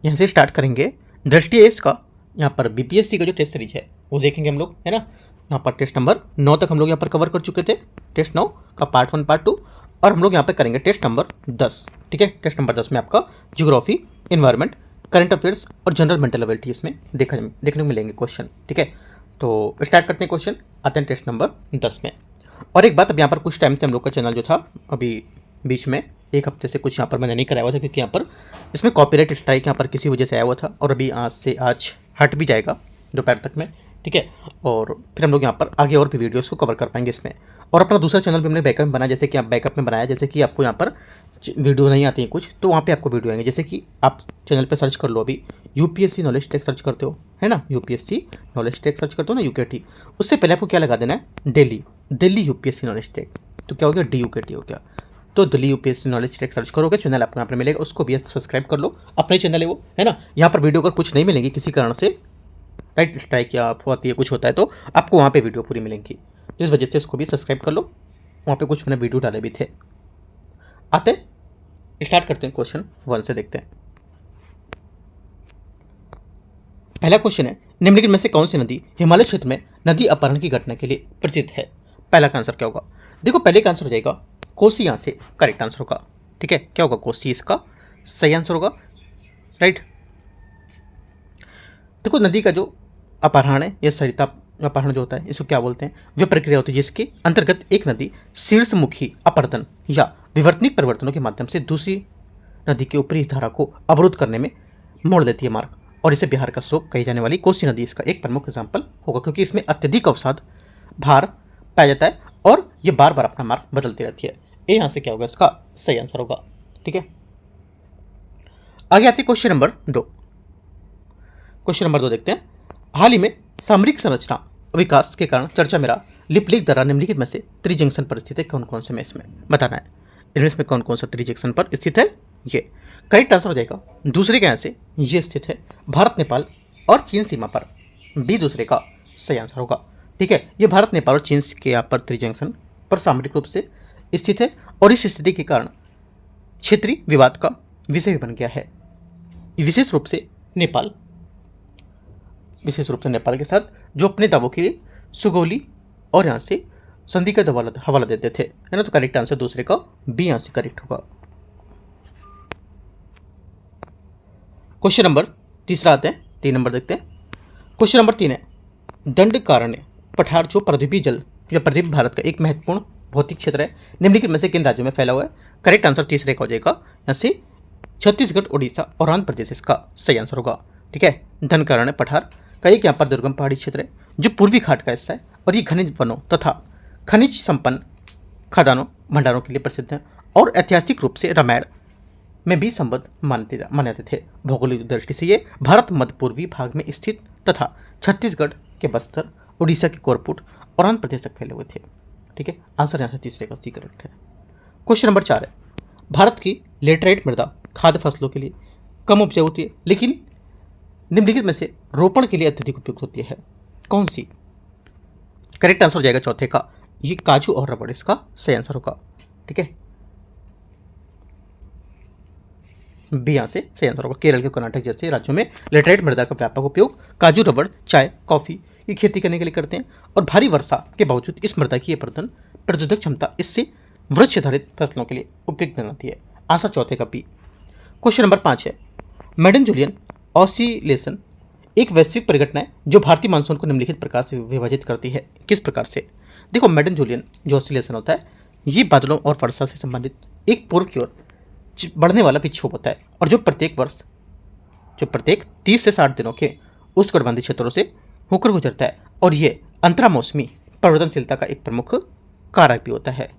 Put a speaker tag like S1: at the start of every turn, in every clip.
S1: यहाँ से स्टार्ट करेंगे दृष्टि एस का। यहाँ पर बीपीएससी का जो टेस्ट सीरीज है वो देखेंगे हम लोग, है ना। यहाँ पर टेस्ट नंबर 9 तक हम लोग यहाँ पर कवर कर चुके थे, टेस्ट 9 का पार्ट 1 पार्ट 2, और हम लोग यहाँ पर करेंगे टेस्ट नंबर 10। ठीक है, टेस्ट नंबर 10 में आपका ज्योग्राफी, इन्वायरमेंट, करंट अफेयर्स और जनरल मेंटल एबिलिटी इसमें देखने को मिलेंगे क्वेश्चन। ठीक है, तो स्टार्ट करते हैं, क्वेश्चन आते हैं टेस्ट नंबर 10 में। और एक बात, अब यहाँ पर कुछ टाइम से हम लोग का चैनल जो था अभी बीच में एक हफ्ते से कुछ यहाँ पर मैंने नहीं कराया हुआ था, क्योंकि यहाँ पर इसमें कॉपीराइट स्ट्राइक यहाँ पर किसी वजह से आया हुआ था, और अभी आज हट भी जाएगा दोपहर तक में। ठीक है, और फिर हम लोग यहाँ पर आगे और भी वीडियोस को कवर कर पाएंगे इसमें। और अपना दूसरा चैनल भी हमने बैकअप में बनाया, जैसे कि आप बैकअप में बनाया, जैसे कि आपको यहाँ पर वीडियो नहीं आती है कुछ, तो वहाँ पे आपको वीडियो आएंगे। जैसे कि आप चैनल पे सर्च कर लो, अभी यूपीएससी नॉलेज टेक सर्च करते हो, है ना, यूपीएससी नॉलेज टेक सर्च करते हो ना, यूकेटी, उससे पहले आपको क्या लगा देना है, दिल्ली यूपीएससी नॉलेज टेक, तो क्या हो गया, DUKT हो गया। तो Delhi UPSC knowledge tech search करोगे, चैनल आपको यहाँ पर मिलेगा, उसको भी सब्सक्राइब कर लो, अपना ही चैनल है वो, है ना। यहाँ पर वीडियो अगर कुछ नहीं मिलेंगी किसी कारण से, राइट, स्ट्राइक या होती है कुछ होता है, तो आपको वहाँ पे वीडियो पूरी मिलेंगी, जिस वजह से उसको भी सब्सक्राइब कर लो, वहाँ पे कुछ मैंने वीडियो डाले भी थे। आते स्टार्ट करते हैं, क्वेश्चन 1 से देखते हैं। पहला क्वेश्चन है, निम्नलिखित में से कौन सी नदी हिमालय क्षेत्र में नदी अपहरण की घटना के लिए प्रसिद्ध है। पहला का आंसर क्या होगा, देखो पहले का आंसर हो जाएगा कोसी, यहाँ से करेक्ट आंसर होगा। ठीक है, क्या होगा, कोसी इसका सही आंसर होगा, राइट। देखो नदी का जो अपहरण है, यह सरिता अपहरण जो होता है, इसको क्या बोलते हैं, वह प्रक्रिया होती है जिसके अंतर्गत एक नदी शीर्षमुखी अपरदन या विवर्तनिक परिवर्तनों के माध्यम से दूसरी नदी के ऊपरी धारा को अवरुद्ध करने में मोड़ देती है मार्ग, और इसे बिहार का शोक कही जाने वाली कोसी नदी इसका एक प्रमुख एग्जाम्पल होगा, क्योंकि इसमें अत्यधिक अवसाद भार पाया जाता है और ये बार बार अपना मार्ग बदलती रहती है। ये यहाँ से क्या होगा, इसका सही आंसर होगा। ठीक है, आगे आते हैं क्वेश्चन नंबर 2। क्वेश्चन नंबर 2 देखते हैं, हाल ही में सामरिक संरचना विकास के कारण चर्चा में रहा लिपलिक दर्रा निम्नलिखित में से त्रिजंक्शन पर स्थित है, कौन कौन से में इसमें बताना है, इनमें में कौन कौन सा त्रिजंक्शन पर स्थित है। ये करेक्ट आंसर हो जाएगा दूसरे के यहाँ से ये स्थित है भारत नेपाल और चीन सीमा पर, बी दूसरे का सही आंसर होगा। ठीक है, ये भारत नेपाल और चीन के यहाँ पर त्रिजंक्शन पर सामरिक रूप से स्थित है, और इस स्थिति के कारण क्षेत्रीय विवाद का विषय भी बन गया है, विशेष रूप से नेपाल के साथ, जो अपने दावों के लिए सुगौली और यहाँ से संधि का हवाला देते थे, है ना। तो करेक्ट आंसर दूसरे का बी यहाँ से करेक्ट होगा। क्वेश्चन नंबर 3 आते हैं, 3 नंबर देखते हैं। क्वेश्चन नंबर 3 है, दंडकारण्य पठार जो प्रायद्वीपीय जल या प्रायद्वीप भारत का एक महत्वपूर्ण भौतिक क्षेत्र है, निम्नलिखित में से किन राज्यों में फैला हुआ है। करेक्ट आंसर तीसरे का हो जाएगा यहाँ से छत्तीसगढ़, उड़ीसा और आंध्र प्रदेश इसका सही आंसर होगा। ठीक है, दंडकारण्य पठार का एक यहाँ पर दुर्गम पहाड़ी क्षेत्र है जो पूर्वी घाट का हिस्सा है, और ये खनिज वनों तथा खनिज संपन्न खदानों भंडारों के लिए प्रसिद्ध है, और ऐतिहासिक रूप से रामायण में भी संबद्ध मानते थे। भौगोलिक दृष्टि से ये भारत मध्य पूर्वी भाग में स्थित तथा छत्तीसगढ़ के बस्तर, उड़ीसा के कोरपुट और आंध्र प्रदेश तक फैले हुए थे। ठीक है, आंसर यहाँ से तीसरे का सी करेक्ट है। क्वेश्चन नंबर 4 है, भारत की लेटराइट मृदा खाद्य फसलों के लिए कम उपजाऊ होती है, लेकिन निम्नलिखित में से रोपण के लिए अत्यधिक उपयुक्त होती है, कौन सी। करेक्ट आंसर हो जाएगा चौथे का, ये काजू और रबड़ इसका सही आंसर होगा। ठीक है, बी यहाँ से सही आंसर होगा। केरल के कर्नाटक जैसे राज्यों में लेटराइट मृदा का व्यापक उपयोग काजू, रबड़, चाय, कॉफी की खेती करने के लिए करते हैं, और भारी वर्षा के बावजूद इस मृदा की अपरदन प्रतिरोधक क्षमता इससे वृक्ष आधारित फसलों के लिए उपयुक्त बनाती है। आंसर चौथे का बी। क्वेश्चन नंबर 5 है, मेडन जूलियन ऑसिलेशन एक वैश्विक परिघटना है जो भारतीय मानसून को निम्नलिखित प्रकार से विभाजित करती है, किस प्रकार से। देखो मेडन जूलियन जो ऑसिलेशन होता है, ये बादलों और वर्षा से संबंधित एक पूर्व की ओर बढ़ने वाला विक्षोभ होता है, और जो प्रत्येक 30 से 60 दिनों के उष्णकटिबंधीय क्षेत्रों से होकर गुजरता है, और ये अंतरामौसमी परिवर्तनशीलता का एक प्रमुख कारक भी होता है।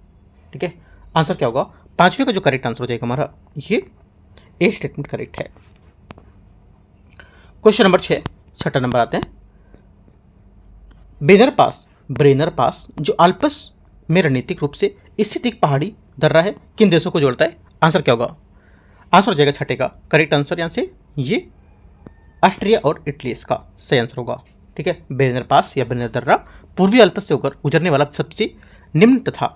S1: ठीक है, आंसर क्या होगा, पांचवें का जो करेक्ट आंसर हो जाएगा हमारा, ये ए स्टेटमेंट करेक्ट है। क्वेश्चन नंबर 6, छठा नंबर आते हैं, ब्रेनर पास जो अल्प्स में रणनीतिक रूप से स्थित एक पहाड़ी दर्रा है, किन देशों को जोड़ता है। आंसर क्या होगा, आंसर हो जाएगा छठे का करेक्ट आंसर, यहाँ से ये ऑस्ट्रिया और इटली इसका सही आंसर होगा। ठीक है, ब्रेनर पास या ब्रेनर दर्रा पूर्वी अल्प्स से होकर गुजरने वाला सबसे निम्न तथा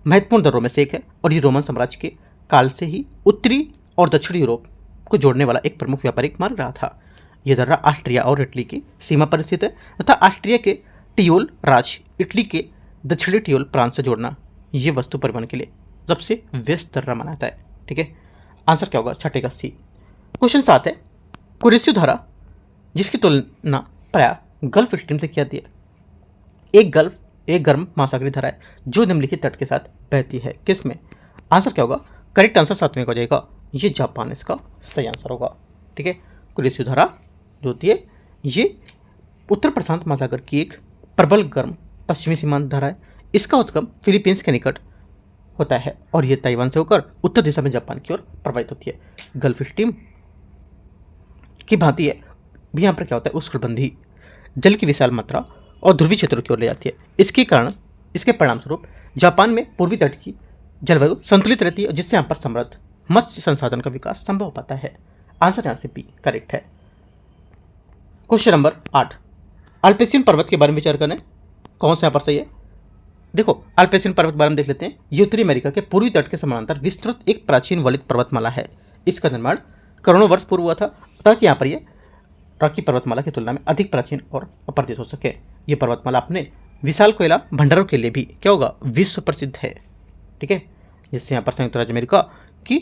S1: महत्वपूर्ण दर्रों में से एक है, और ये रोमन साम्राज्य के काल से ही उत्तरी और दक्षिणी यूरोप को जोड़ने वाला एक प्रमुख व्यापारिक मार्ग रहा था। यह दर्रा ऑस्ट्रिया और इटली की सीमा पर स्थित है तथा ऑस्ट्रिया के टियोल राज्य इटली के दक्षिणी टियोल प्रांत से जोड़ना ये वस्तु परिवहन के लिए सबसे व्यस्त दर्रा माना जाता है। ठीक है, आंसर क्या होगा? छठे का सी। क्वेश्चन 7 है, कुरेशियो धारा जिसकी तुलना प्राय गल्फ स्ट्रीम से किया दिया एक गर्म महासागरीय धारा है जो निम्नलिखित तट के साथ बहती है, किसमें? आंसर क्या होगा? करेक्ट आंसर 7वें का हो जाएगा, ये जापान इसका सही आंसर होगा। ठीक है, कुरेशियो धारा जो होती है ये उत्तर प्रशांत महासागर की एक प्रबल गर्म पश्चिमी सीमांत धारा है। इसका उद्गम फिलीपींस के निकट होता है और यह ताइवान से होकर उत्तर दिशा में जापान की ओर प्रवाहित होती है। गल्फ स्ट्रीम की भांति है भी यहाँ पर क्या होता है, उष्णकटिबंधीय जल की विशाल मात्रा और ध्रुवीय क्षेत्रों की ओर ले जाती है। इसके परिणाम स्वरूप जापान में पूर्वी तट की जलवायु संतुलित रहती है जिससे यहाँ पर समृद्ध मत्स्य संसाधन का विकास संभव हो पाता है। आंसर यहाँ से बी करेक्ट है। क्वेश्चन नंबर 8, अल्पेशियन पर्वत के बारे में विचार करें, कौन सा यहाँ पर सही है? देखो, अल्पेशियन पर्वत के बारे में देख लेते हैं। ये उत्तरी अमेरिका के पूर्वी तट के समानांतर विस्तृत एक प्राचीन वलित पर्वतमाला है। इसका निर्माण करोड़ों वर्ष पूर्व हुआ था ताकि यहाँ पर ये रॉकी पर्वतमाला की तुलना में अधिक प्राचीन और अपर्दित हो सके। ये पर्वतमाला अपने विशाल कोयला भंडारों के लिए भी क्या होगा, विश्व प्रसिद्ध है। ठीक है, जिससे यहाँ पर संयुक्त राज्य अमेरिका की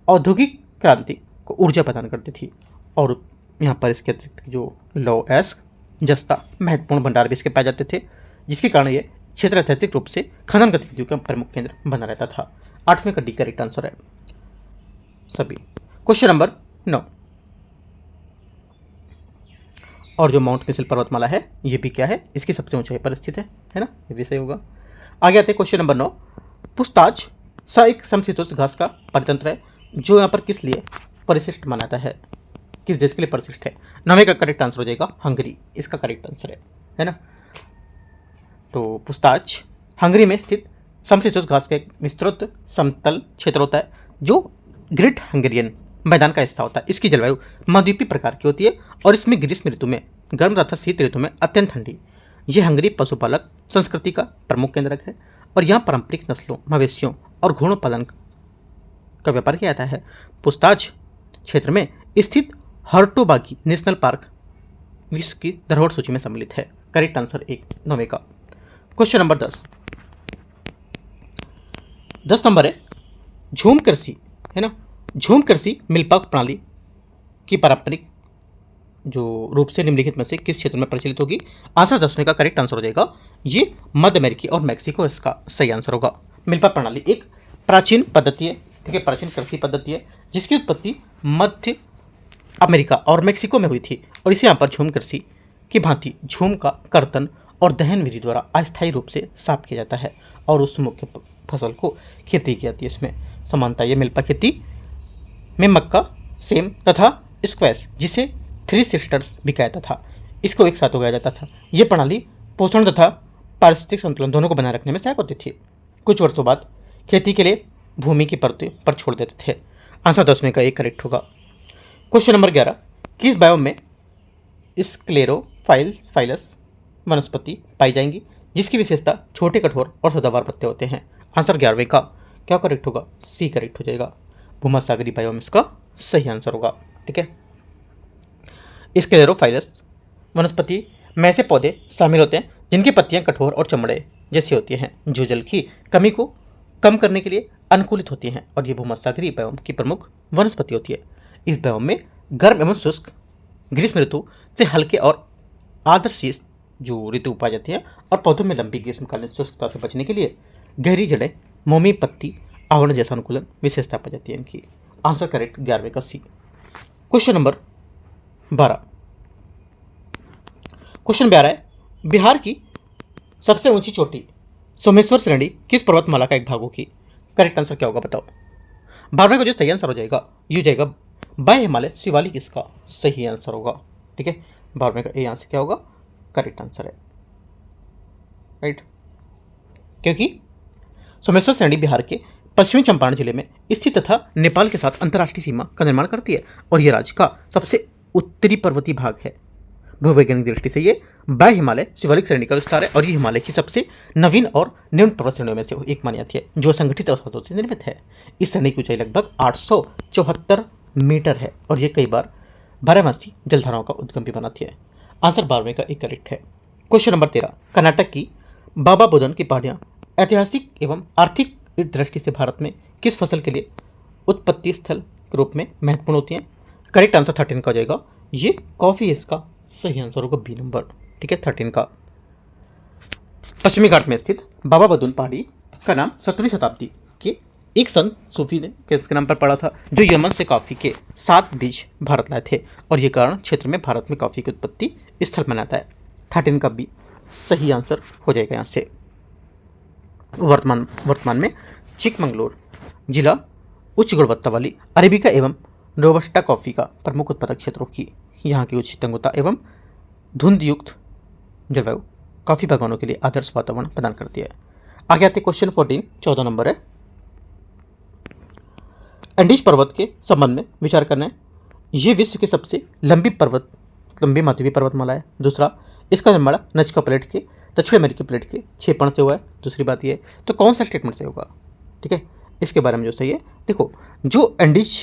S1: औद्योगिक क्रांति को ऊर्जा प्रदान करती थी और यहाँ पर इसके अतिरिक्त जो लो एस्क जस्ता महत्वपूर्ण भंडार भी इसके पाए जाते थे, जिसके कारण ये क्षेत्र ऐतिहासिक रूप से खनन गतिविधियों का प्रमुख केंद्र बना रहता था। 8वें का डी करेक्ट आंसर है सभी। क्वेश्चन नंबर 9, और जो माउंट मिसल पर्वतमाला है ये भी क्या है, इसकी सबसे ऊंचाई पर स्थित है ना, ये भी सही होगा। आगे आते हैं क्वेश्चन नंबर 9, पूछताछ सा एक समशीतोष्ण घास का परितंत्र है जो यहाँ पर किस लिए परिशिष्ट माना जाता है, किस देश के लिए परिशिष्ट है? 9वें का करेक्ट आंसर हो जाएगा हंगरी, इसका करेक्ट आंसर है ना। तो पूछताछ हंगरी में स्थित समशीतोष्ण घास का एक विस्तृत समतल क्षेत्र होता है जो ग्रेट हंगेरियन मैदान का हिस्सा होता है। इसकी जलवायु महाद्वीपीय प्रकार की होती है और इसमें ग्रीष्म ऋतु में गर्म तथा शीत ऋतु में अत्यंत ठंडी। यह हंगरी पशुपालक संस्कृति का प्रमुख केंद्र है और यहाँ पारंपरिक नस्लों, मवेशियों और घोड़ों पालन का व्यापार किया जाता है। पूछताछ क्षेत्र में स्थित हर्टोबागी नेशनल पार्क विश्व की धरोहर सूची में सम्मिलित है। करेक्ट आंसर 9वें का। क्वेश्चन नंबर 10 नंबर है, झूम कृषि है ना, झूम कृषि मिलपाक प्रणाली की पारंपरिक जो रूप से निम्नलिखित में से किस क्षेत्र में प्रचलित होगी? आंसर 10वें का करेक्ट आंसर हो जाएगा, ये मध्य अमेरिकी और मैक्सिको इसका सही आंसर होगा। मिलपाक प्रणाली एक प्राचीन पद्धति है, ठीक है, प्राचीन कृषि पद्धति है जिसकी उत्पत्ति मध्य अमेरिका और मैक्सिको में हुई थी और इसे यहाँ पर झूम कृषि की भांति झूम का कर्तन और दहन विधि द्वारा अस्थायी रूप से साफ किया जाता है और उस मुख्य फसल को खेती की जाती है। इसमें समानता ये मिलपा खेती में मक्का, सेम तथा स्क्वैश जिसे 3 सिस्टर्स भी कहता था, इसको एक साथ उगाया जाता था। ये प्रणाली पोषण तथा पारिस्थितिक संतुलन दोनों को बनाए रखने में सहायक होती थी। कुछ वर्षों बाद खेती के लिए भूमि की परतों पर छोड़ देते थे। आंसर 10वें का एक करेक्ट होगा। क्वेश्चन नंबर 11, किस बायोम में स्क्लेरोफाइलस वनस्पति पाई जाएंगी जिसकी विशेषता छोटे, कठोर और सदाबहार पत्ते होते हैं? आंसर 11वें का क्या करेक्ट होगा? सी करेक्ट हो जाएगा, भूमध्यसागरीय बायोम इसका सही आंसर होगा। ठीक है, स्क्लेरोफाइलस वनस्पति में ऐसे पौधे शामिल होते हैं जिनकी पत्तियां कठोर और चमड़े जैसी होती हैं जो जल की कमी को कम करने के लिए अनुकूलित होती हैं और ये भूमध्यसागरीय बायोम की प्रमुख वनस्पति होती है। इस बायोम में गर्म एवं शुष्क ग्रीष्म ऋतु से हल्के और आर्द्र जो ऋतु पाई जाती है और पौधों में लंबी ग्रीष्मकालीन शुष्कता से बचने के लिए गहरी जड़ें, मोमी पत्ती आवरण जैसा अनुकूलन विशेषता पाई जाती है इनकी। आंसर करेक्ट 11वें का सी। क्वेश्चन नंबर 12, क्वेश्चन 12 है, बिहार की सबसे ऊंची चोटी सोमेश्वर श्रेणी किस पर्वतमाला का एक भाग होगी? करेक्ट आंसर क्या होगा बताओ? 12वें का जो सही आंसर हो जाएगा ये हो जाएगा बाह्य हिमालय शिवालिक इसका सही आंसर होगा। ठीक है, 12वें का यहाँ से क्या होगा? करेक्ट आंसर है, राइट, क्योंकि सोमेश्वर श्रेणी बिहार के पश्चिमी चंपारण जिले में स्थित तथा नेपाल के साथ अंतर्राष्ट्रीय सीमा का निर्माण करती है और यह राज्य का सबसे उत्तरी पर्वतीय भाग है। भूवैज्ञानिक दृष्टि से ये बाह्य हिमालय शिवालिक श्रेणी का विस्तार है और ये हिमालय की सबसे नवीन और निम्न पर्वत श्रेणियों में से एक मानी जाती है जो संगठित अवसादों से निर्मित है। इस श्रेणी की ऊंचाई लगभग 874 मीटर है और ये कई बार बारहमासी जलधाराओं का उद्गम भी बनाती है। आंसर 12वें का एक करेक्ट है। क्वेश्चन नंबर 13, कर्नाटक की बाबा बुदन की पहाड़ियाँ ऐतिहासिक एवं आर्थिक दृष्टि से भारत में किस फसल के लिए उत्पत्ति स्थल के रूप में महत्वपूर्ण होती हैं? करेक्ट आंसर 13 का हो जाएगा, ये कॉफी इसका सही आंसर होगा, बी नंबर। ठीक है, 13 का। पश्चिमी घाट में स्थित बाबा बुदन पहाड़ी का नाम 17वीं शताब्दी के एक संत सूफी ने किसके नाम पर पड़ा था, जो यमन से कॉफी के 7 बीज भारत लाए थे और ये कारण क्षेत्र में भारत में कॉफी की उत्पत्ति स्थल बनाता है। 13 का बी सही आंसर हो जाएगा यहाँ से। वर्तमान में चिकमंगलूर जिला उच्च गुणवत्ता वाली अरेबिका एवं रोबस्टा कॉफी का प्रमुख उत्पादक क्षेत्रों की यहाँ की उच्च तंगुता एवं धुंध युक्त जलवायु कॉफी बागानों के लिए आदर्श वातावरण प्रदान करती है। आगे आते क्वेश्चन 14, 14 नंबर है। एंडीज पर्वत के संबंध में विचार करना है। ये विश्व की सबसे लंबी माध्यमी पर्वतमाला है। दूसरा, इसका निर्माण नजका प्लेट के दक्षिण अमेरिकी प्लेट के क्षेपण से हुआ है। दूसरी बात यह है, तो कौन सा स्टेटमेंट से होगा? ठीक है, इसके बारे में जो सही है, देखो जो एंडीज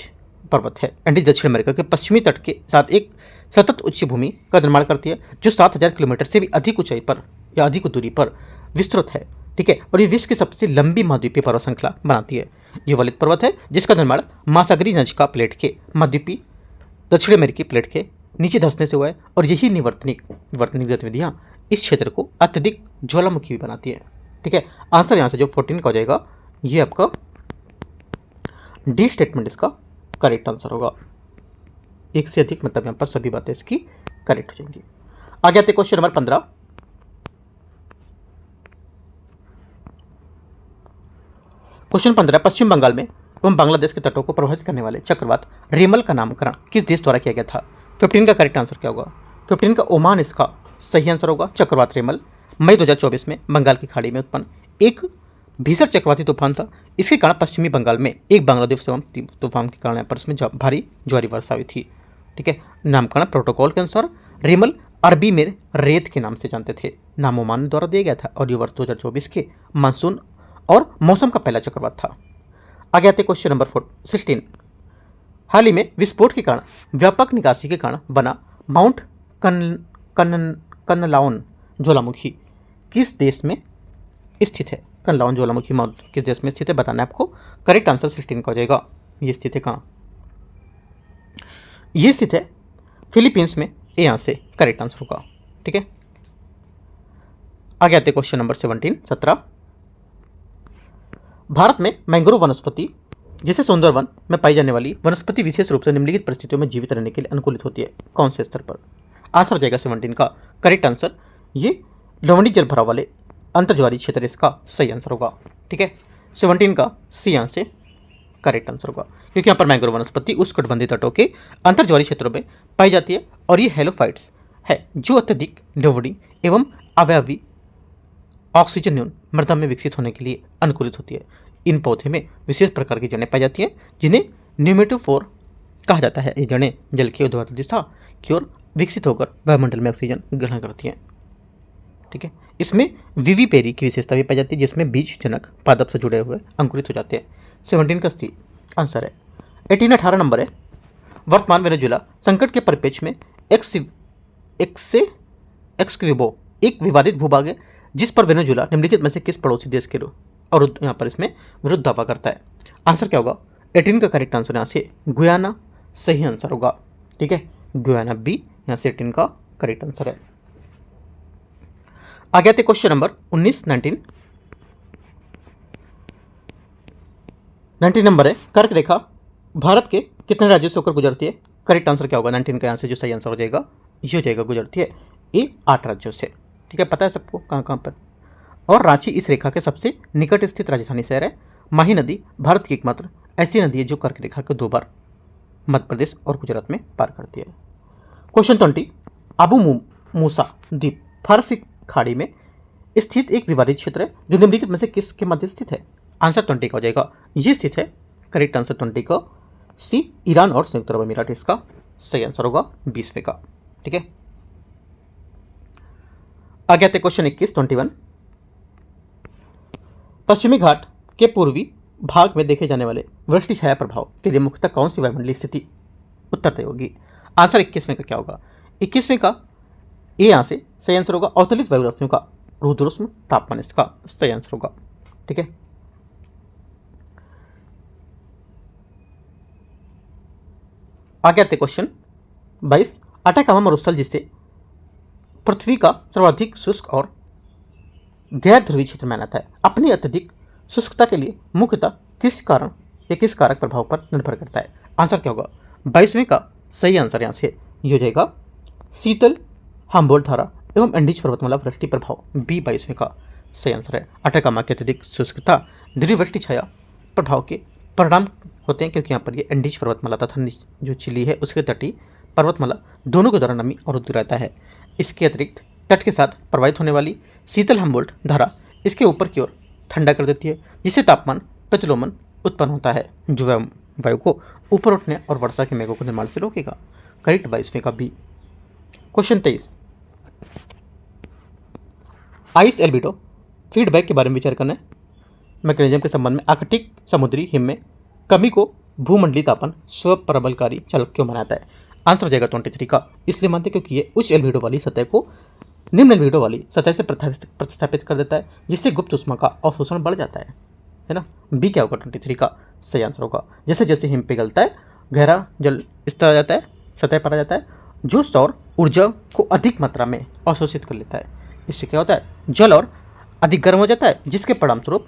S1: पर्वत है, एंडीज दक्षिण अमेरिका के पश्चिमी तट के साथ एक सतत उच्च भूमि का निर्माण करती है जो 7000 किलोमीटर से भी अधिक ऊंचाई पर या अधिक दूरी पर विस्तृत है। ठीक है, और ये विश्व की सबसे लंबी महाद्वीपीय पर्वत श्रृंखला बनाती है। ये वलित पर्वत है जिसका निर्माण महासागरीय नजका प्लेट के महाद्वीपीय दक्षिण अमेरिकी प्लेट के नीचे धंसने से हुआ है और यही निवर्तनिक गतिविधियां इस क्षेत्र को अत्यधिक ज्वालामुखी भी बनाती है। ठीक है, आंसर यहाँ से जो 14 का हो जाएगा, ये आपका डी स्टेटमेंट इसका करेक्ट आंसर होगा। एक से अधिक मतलब यहाँ पर सभी बातें इसकी करेक्ट हो जाएंगी। आगे आते क्वेश्चन नंबर 15। क्वेश्चन 15, पश्चिम बंगाल में एवं बांग्लादेश के तटों को प्रभावित करने वाले चक्रवात रेमल का नामकरण किस देश द्वारा किया गया था? 15 का करेक्ट आंसर क्या होगा? 15 का ओमान इसका सही आंसर होगा। चक्रवात रेमल मई 2024 में बंगाल की खाड़ी में उत्पन्न एक भीषण चक्रवाती तूफान था। इसके कारण पश्चिमी बंगाल में एक बांग्लादेश एवं तूफान के कारण यहाँ पर इसमें भारी ज्वारी वर्षा हुई थी। ठीक है, नामकरण प्रोटोकॉल के अनुसार रेमल अरबी में रेत के नाम से जानते थे। नाम ओमान द्वारा दिया गया था और ये वर्ष 2024 के मानसून और मौसम का पहला चक्रवात था। आगे आते क्वेश्चन नंबर 16। हाल ही में विस्फोट के कारण व्यापक निकासी के कारण बना माउंट कनलाउन ज्वालामुखी किस देश में स्थित है? कनलाउन ज्वालामुखी किस देश में स्थित है बताना है आपको। करेक्ट आंसर 16 का हो जाएगा। ये स्थित है कहाँ? ये स्थित है फिलीपींस में। ये यहाँ से करेक्ट आंसर होगा। ठीक है, आगे आते क्वेश्चन नंबर 17। भारत में मैंग्रोव वनस्पति जैसे सुंदरवन में पाई जाने वाली वनस्पति विशेष रूप से निम्नलिखित परिस्थितियों में जीवित रहने के लिए अनुकूलित होती है। कौन से स्तर पर? आंसर हो जाएगा 17 का करेक्ट आंसर। ये लवणीय जल भराव वाले अंतर्ज्वारीय क्षेत्र इसका सही आंसर होगा। ठीक है, 17 का सी यहाँ से करेक्ट आंसर होगा, क्योंकि यहाँ पर मैंग्रोव वनस्पति उष्णकटिबंधीय तटों के अंतर्ज्वारीय क्षेत्रों में पाई जाती है और ये हेलोफाइट्स है जो अत्यधिक लवणीय एवं अवयवी ऑक्सीजन न्यून मृदा में विकसित होने के लिए अनुकूलित होती है। इन पौधे में विशेष प्रकार की जड़ें पाई जाती हैं जिन्हें न्यूमेटोफोर कहा जाता है। ये जड़ें जल की ऊर्ध्वाधर दिशा की ओर विकसित होकर वायुमंडल में ऑक्सीजन ग्रहण करती हैं। ठीक है, इसमें विविपेरी की विशेषता भी पाई जाती है जिसमें बीज जनक पादप से जुड़े हुए अंकुरित हो जाते हैं। 17 का सी आंसर है। 18 नंबर है। वर्तमान वेनेजुएला संकट के परिप्रेक्ष्य में एक्सक्विबो एक विवादित भूभाग है जिस पर वेनेजुएला निम्नलिखित में से किस पड़ोसी देश के और यहाँ पर इसमें विरुद्ध दावा करता है? आंसर क्या होगा? 18 का करेक्ट आंसर यहाँ से गुयाना सही आंसर होगा। ठीक है, गुयाना बी यहाँ से 18 का करेक्ट आंसर है। आगे आते क्वेश्चन नंबर 19 नंबर है। कर्क रेखा भारत के कितने राज्यों से होकर गुजरती है? करेक्ट आंसर क्या होगा? 19 का यहाँ से जो सही आंसर हो जाएगा ये हो जाएगा, गुजरती है ये 8 राज्यों से। ठीक है, पता है सबको कहाँ कहाँ पर। और रांची इस रेखा के सबसे निकट स्थित राजधानी शहर है। माही नदी भारत की एकमात्र ऐसी नदी है जो कर्क रेखा के 2 बार मध्य प्रदेश और गुजरात में पार करती है। क्वेश्चन 20, आबू मूसा द्वीप फारसी खाड़ी में स्थित एक विवादित क्षेत्र है जो निम्नलिखित में से किसके मध्य स्थित है? आंसर 20 का हो जाएगा, ये स्थित है। करेक्ट आंसर 20 का सी ईरान और संयुक्त अरब अमीरात इसका सही आंसर होगा 20वें का। ठीक है, आगे आते क्वेश्चन 21 पश्चिमी घाट के पूर्वी भाग में देखे जाने वाले वृष्टि छाया प्रभाव के लिए मुख्यतः कौन सी वायुमंडलीय स्थिति उत्तर तय होगी। आंसर 21वें का क्या होगा? 21वें का ए यहाँ से सही आंसर होगा। अवतलित वायु राशियों का रुद्रोष्म तापमान इसका सही आंसर होगा। ठीक है, आगे आते क्वेश्चन 22। अटैकामा मरुस्थल जिसे पृथ्वी का सर्वाधिक शुष्क और गैर ध्रुवीय क्षेत्र माना जाता है, अपनी अत्यधिक शुष्कता के लिए मुख्यतः किस कारण या किस कारक प्रभाव पर निर्भर करता है? आंसर क्या होगा? 22वें का सही आंसर यहाँ से ये हो जाएगा शीतल हम्बोल्ट धारा एवं एंडीज पर्वतमाला वृष्टि प्रभाव। बी 22वें का सही आंसर है। अटैकामा की अत्यधिक शुष्कता दृढ़वृष्टि छाया प्रभाव के परिणाम होते हैं, क्योंकि यहाँ पर ये एंडीज पर्वतमाला तथा जो चिली है उसके तटीय पर्वतमाला दोनों के दौरान नमी अवरुद्ध रहता है। इसके अतिरिक्त तट के साथ प्रवाहित होने वाली शीतल हम्बोल्ट धारा इसके ऊपर की ओर ठंडा कर देती है, जिससे तापमान प्रतिलोमन उत्पन्न होता है, जो वायु को ऊपर उठने और वर्षा के मेघों को निर्माण से रोकेगा। करेक्ट 22वें का B. Question 23। Ice albedo feedback के बारे में विचार करना है। मैकेनिज्म के संबंध में आर्कटिक समुद्री हिम में कमी को भूमंडलीय तापन स्वप्रबलकारी चालक क्यों बनाता है? आंसर हो जाएगा 23 का। इसलिए मानते हैं क्योंकि ये उच्च एल्बिडो वाली सतह को निम्न एल्बिडो वाली सतह से प्रतिस्थापित कर देता है, जिससे गुप्त ऊष्मा का अवशोषण बढ़ जाता है ना। बी क्या होगा? 23 का सही आंसर होगा। जैसे जैसे हिम पिघलता है गहरा जल इस तरह जाता है, सतह पर आ जाता है, जो सौर ऊर्जा को अधिक मात्रा में अवशोषित कर लेता है। इससे क्या होता है? जल और अधिक गर्म हो जाता है, जिसके परिणाम स्वरूप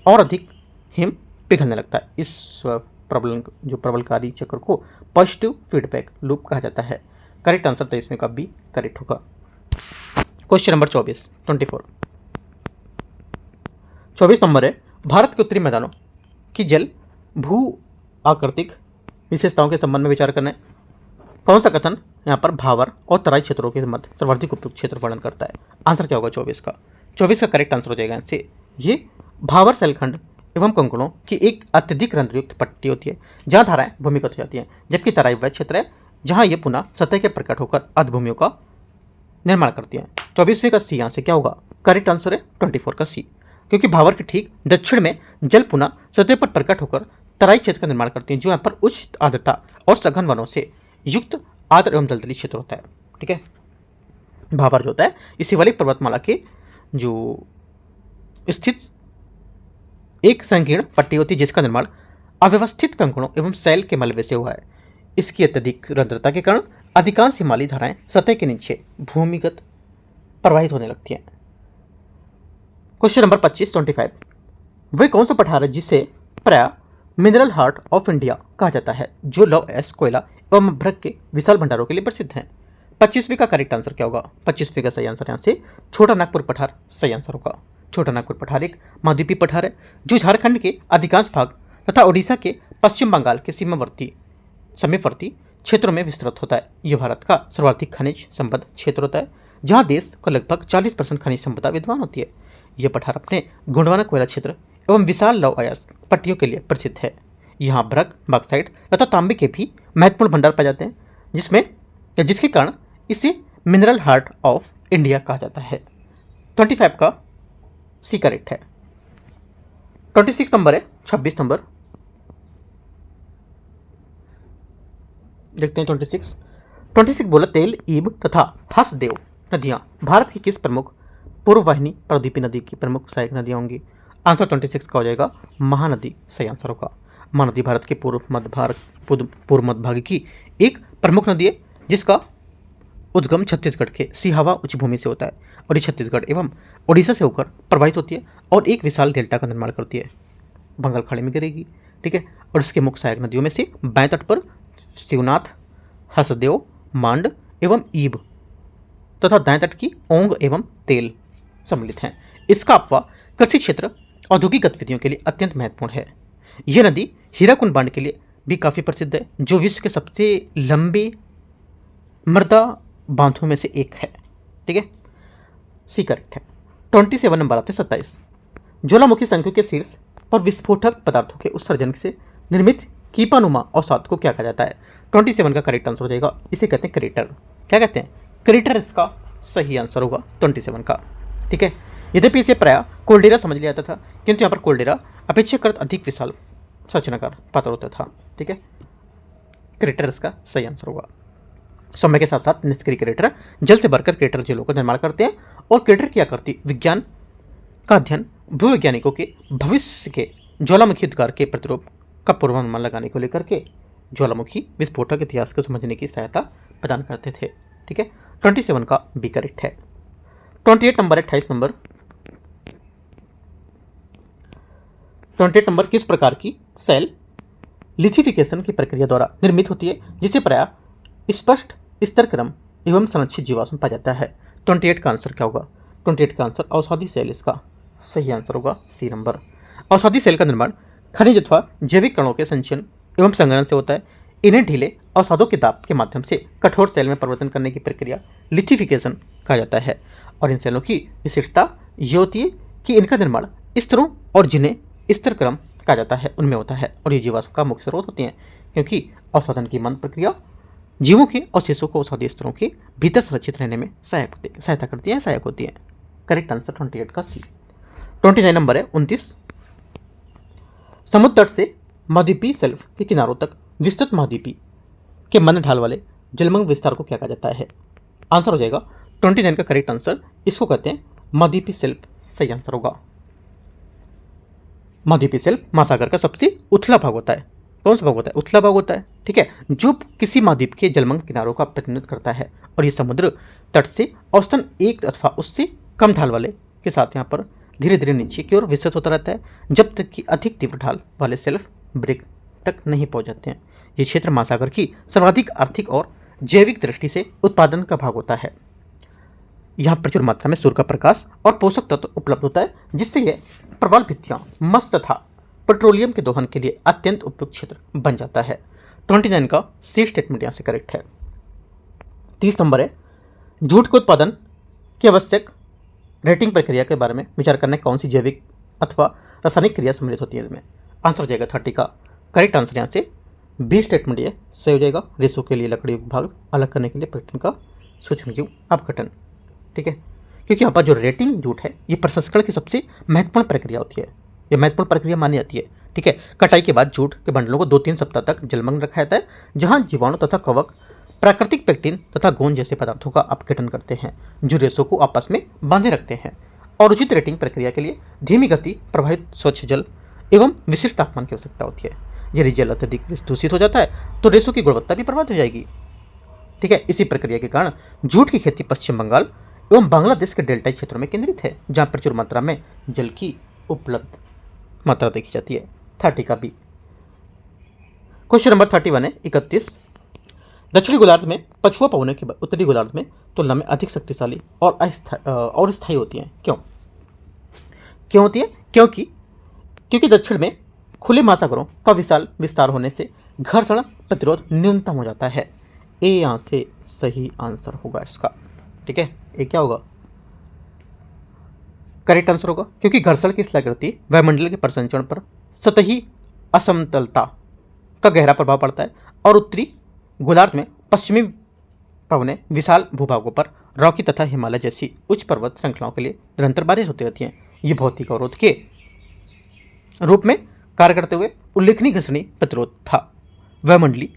S1: और अधिक हिम पिघलने लगता है। इस प्रबलकारी चक्र को पॉजिटिव फीडबैक लूप कहा जाता है। करेक्ट आंसर 23वें का बी करेक्ट होगा। क्वेश्चन नंबर 24 24 नंबर है, भारत के उत्तरी मैदानों की जल भू आकृतिक विशेषताओं के संबंध में विचार करना है। कौन सा कथन यहाँ पर भावर और तराई क्षेत्रों के मध्य सर्वाधिक उपयुक्त क्षेत्र वर्णन करता है? आंसर क्या होगा? 24 का। 24 का करेक्ट आंसर हो जाएगा इससे ये भावर शैलखंड एवं कंकड़ों की एक अत्यधिक रंध्रयुक्त पट्टी होती है, जहाँ धाराएं भूमिगत हो जाती हैं, जबकि तराई वह क्षेत्र है जहाँ ये पुनः सतह के प्रकट होकर अधभूमियों का निर्माण करती हैं। 24वें का सी यहाँ से क्या होगा? करेक्ट आंसर है 24 का सी, क्योंकि भावर के ठीक दक्षिण में जल पुनः सतह पर प्रकट होकर तराई क्षेत्र का निर्माण करती हैं, जो यहाँ पर उच्च आर्द्रता और सघन वनों से युक्त आर्द्र एवं दलदली क्षेत्र होता है। ठीक है, भावर जो होता है इस शिवालिक पर्वतमाला के जो स्थित एक संकीर्ण पट्टी होती है, जिसका निर्माण अव्यवस्थित कंकड़ों एवं सैल के मलबे से हुआ है। इसकी अत्यधिक रंध्रता के कारण अधिकांश हिमालयी धाराएं सतह के नीचे भूमिगत प्रवाहित होने लगती हैं। क्वेश्चन नंबर 25 वह कौन सा पठार है जिसे प्राय मिनरल हार्ट ऑफ इंडिया कहा जाता है, जो लौह एस कोयला एवं अभ्रक के विशाल भंडारों के लिए प्रसिद्ध है? 25वें का करेक्ट आंसर क्या होगा? 25वें का सही आंसर यहाँ से छोटा नागपुर पठार सही आंसर होगा। छोटा नागपुर पठार एक महाद्वीपीय पठार है, जो झारखंड के अधिकांश भाग तथा ओडिशा के पश्चिम बंगाल के समीपवर्ती क्षेत्रों में विस्तृत होता है। यह भारत का सर्वाधिक खनिज संपन्न क्षेत्र होता है, जहाँ देश का लगभग 40% खनिज संपदा विद्यमान होती है। यह पठार अपने गुणवाना कोयला क्षेत्र एवं विशाल लौह अयस्क पट्टियों के लिए प्रसिद्ध है। यहाँ अभ्रक, बॉक्साइट तथा तांबे के भी महत्वपूर्ण भंडार पाए जाते हैं, जिसके कारण इसे मिनरल हार्ट ऑफ इंडिया कहा जाता है। 25 का सी करेक्ट है। 26 नंबर है 26 नंबर देखते हैं। 26 बोला तेल, ईब तथा हसदेव नदियां भारत की किस प्रमुख पूर्व वाहिनी प्रायद्वीपीय नदी की प्रमुख सहायक नदियां होंगी? आंसर 26 का हो जाएगा महानदी सही आंसर होगा। महानदी भारत के पूर्व मध्य भाग की एक प्रमुख नदी है, जिसका उद्गम छत्तीसगढ़ के सिहावा उच्च भूमि से होता है और ये छत्तीसगढ़ एवं ओडिशा से होकर प्रवाहित होती है और एक विशाल डेल्टा का निर्माण करती है। बंगाल खाड़ी में गिरेगी। ठीक है, और इसके मुख्य सहायक नदियों में से बाएं तट पर शिवनाथ, हसदेव, मांड एवं ईब तथा दाएं तट की ओंग एवं तेल सम्मिलित हैं। इसका अपवा कृषि क्षेत्र औद्योगिक गतिविधियों के लिए अत्यंत महत्वपूर्ण है। यह नदी हीराकुंड बांध के लिए भी काफ़ी प्रसिद्ध है, जो विश्व के सबसे लंबे मृदा बांधों में से एक है। ठीक है, सी करेक्ट है। 27 नंबर आते 27 ज्वालामुखी शंकु के शीर्ष पर विस्फोटक पदार्थों के उत्सर्जन से निर्मित कीपानुमा अवसाद को क्या कहा जाता है? 27 का करेक्ट आंसर हो जाएगा, इसे कहते हैं क्रेटर। क्या कहते हैं? क्रेटर इसका सही आंसर होगा 27 का। ठीक है, यद्यपि इसे प्राय कोल्डेरा समझ लिया जाता था, किंतु यहाँ पर कोल्डेरा अपेक्षाकृत अधिक विशाल संरचनाकार पात्र होता था। ठीक है, क्रेटर इसका सही आंसर होगा। सौम्य के साथ साथ निष्क्रिय क्रेटर जल से भरकर क्रेटर झीलों का निर्माण करते हैं और क्रेटर की आकृति विज्ञान का अध्ययन भूवैज्ञानिकों के भविष्य के ज्वालामुखी उद्गार के प्रतिरूप का पूर्वानुमान लगाने को लेकर के ज्वालामुखी विस्फोटक इतिहास को समझने की सहायता प्रदान करते थे। ठीक है, 27 का बी करेक्ट है। 28 नंबर 28 नंबर किस प्रकार की सेल लिथिफिकेशन की प्रक्रिया द्वारा निर्मित होती है जिसे प्रायः स्पष्ट स्तर क्रम एवं संरक्षित जीवाश्म पाया जाता है? 28 का आंसर क्या होगा? 28 का आंसर औषधि सेल इसका सही आंसर होगा, सी नंबर। औषधि सेल का निर्माण खनिज अथवा जैविक कणों के संचयन एवं संग्रहण से होता है। इन्हें ढीले औषधों के दाब के माध्यम से कठोर सेल में परिवर्तन करने की प्रक्रिया लिथिफिकेशन कहा जाता है। और इन सेलों की विशिष्टता ये होती है कि इनका निर्माण स्तरों और जिन्हें स्तर क्रम कहा जाता है उनमें होता है और ये जीवाश्म का मुख्य स्रोत होते हैं, क्योंकि औषधन की मंद प्रक्रिया जीवों के अवशेषों को औषधीय स्तरों के भीतर सुरक्षित रहने में सहायता करती है, सहायक होती है। करेक्ट आंसर 28 का सी। 29 नंबर है 29, समुद्र तट से महाद्वीपीय शेल्फ के किनारों तक विस्तृत महाद्वीपीय के मन ढाल वाले जलमग्न विस्तार को क्या कहा जाता है? आंसर हो जाएगा 29 का करेक्ट आंसर, इसको कहते हैं महाद्वीपीय शेल्फ, सही आंसर होगा। महाद्वीपीय शेल्फ महासागर का सबसे उथला भाग होता है। कौन सा भाग होता है? उथला भाग होता है। ठीक है, जो किसी महाद्वीप के जलमग्न किनारों का प्रतिनिधित्व करता है और ये समुद्र तट से औसतन एक अथवा उससे कम ढाल वाले के साथ यहाँ पर धीरे धीरे नीचे की ओर विस्तृत होता रहता है जब तक कि अधिक तीव्र ढाल वाले शेल्फ ब्रेक तक नहीं पहुंच जाते हैं। ये क्षेत्र महासागर की सर्वाधिक आर्थिक और जैविक दृष्टि से उत्पादन का भाग होता है। यहाँ प्रचुर मात्रा में सूर्य का प्रकाश और पोषक तत्व उपलब्ध होता है जिससे यह प्रबल भित्तियां मत्स्य तथा पेट्रोलियम के दोहन के लिए अत्यंत उपयुक्त क्षेत्र बन जाता है। 29 का सी स्टेटमेंट यहाँ से करेक्ट है। 30 नंबर है जूट के उत्पादन की आवश्यक रेटिंग प्रक्रिया के बारे में विचार करने कौन सी जैविक अथवा रासायनिक क्रिया सम्मिलित होती है इसमें? आंसर हो जाएगा 30 का करेक्ट आंसर यहाँ से बी स्टेटमेंट ये सही हो जाएगा। रेशों के लिए लकड़ी भाग अलग करने के लिए प्रोटीन का सूक्ष्मजीव अपघटन। ठीक है, क्योंकि यहाँ पर जो रेटिंग जूट है ये प्रसंस्करण की सबसे महत्वपूर्ण प्रक्रिया होती है, ये महत्वपूर्ण प्रक्रिया मानी जाती है। ठीक है, कटाई के बाद जूट के बंडलों को 2-3 सप्ताह तक जलमग्न रखा जाता है जहाँ जीवाणु तथा कवक प्राकृतिक पेक्टिन तथा गोंद जैसे पदार्थों का अपघटन करते हैं जो रेशों को आपस में बांधे रखते हैं। और उचित रेटिंग प्रक्रिया के लिए धीमी गति, प्रवाहित स्वच्छ जल एवं विशिष्ट तापमान की आवश्यकता होती है। यदि जल अत्यधिक दूषित हो जाता है तो रेशों की गुणवत्ता भी प्रभावित हो जाएगी। ठीक है, इसी प्रक्रिया के कारण जूट की खेती पश्चिम बंगाल एवं बांग्लादेश के डेल्टाई क्षेत्रों में केंद्रित है जहाँ प्रचुर मात्रा में जल की उपलब्ध मात्रा देखी जाती है। 30 का बी। क्वेश्चन नंबर 31 है 31, दक्षिणी गोलार्ध में पछुआ पवनों के उत्तरी गोलार्ध में तुलना में अधिक शक्तिशाली और स्थायी होती हैं। क्यों होती है? क्योंकि दक्षिण में खुले महासागरों का विशाल विस्तार होने से घर्षण प्रतिरोध न्यूनतम हो जाता है। ए यहाँ से सही आंसर होगा इसका। ठीक है, ये क्या होगा? करेक्ट आंसर होगा, क्योंकि घर्षण की स्थलाकृति वायुमंडल के परिसंचरण पर सतही असमतलता का गहरा प्रभाव पड़ता है और उत्तरी गोलार्ध में पश्चिमी पवनें विशाल भूभागों पर रॉकी तथा हिमालय जैसी उच्च पर्वत श्रृंखलाओं के लिए निरंतर बारिश होती रहती हैं। ये भौतिक अवरोध के रूप में कार्य करते हुए उल्लेखनीय घर्षणी प्रतिरोध था वायुमंडलीय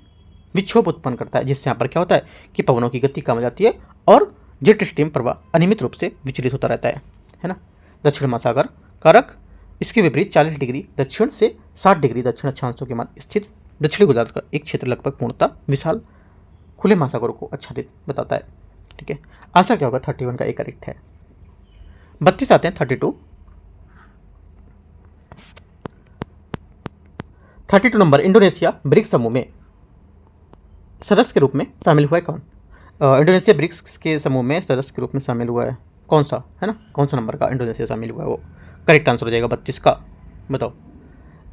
S1: विक्षोभ उत्पन्न करता है, जिससे यहाँ पर क्या होता है कि पवनों की गति कम हो जाती है और जेट स्ट्रीम प्रवाह अनियमित रूप से विचलित होता रहता है ना। दक्षिण महासागर कारक इसके विपरीत 40 डिग्री दक्षिण से 60 डिग्री दक्षिण अक्षांशों के मध्य स्थित दक्षिणी गोलार्ध का एक क्षेत्र लगभग पूर्णतः विशाल खुले महासागरों को आच्छादित बताता है। ठीक है, आंसर क्या होगा? 31 का एक करेक्ट है। 32 आते हैं 32 नंबर, इंडोनेशिया ब्रिक्स समूह में सदस्य के रूप में शामिल हुआ है कौन? इंडोनेशिया ब्रिक्स के समूह में सदस्य के रूप में शामिल हुआ है कौन सा, है ना? कौन सा नंबर का इंडोनेशिया शामिल हुआ है वो? करेक्ट आंसर हो जाएगा 32 का। बताओ,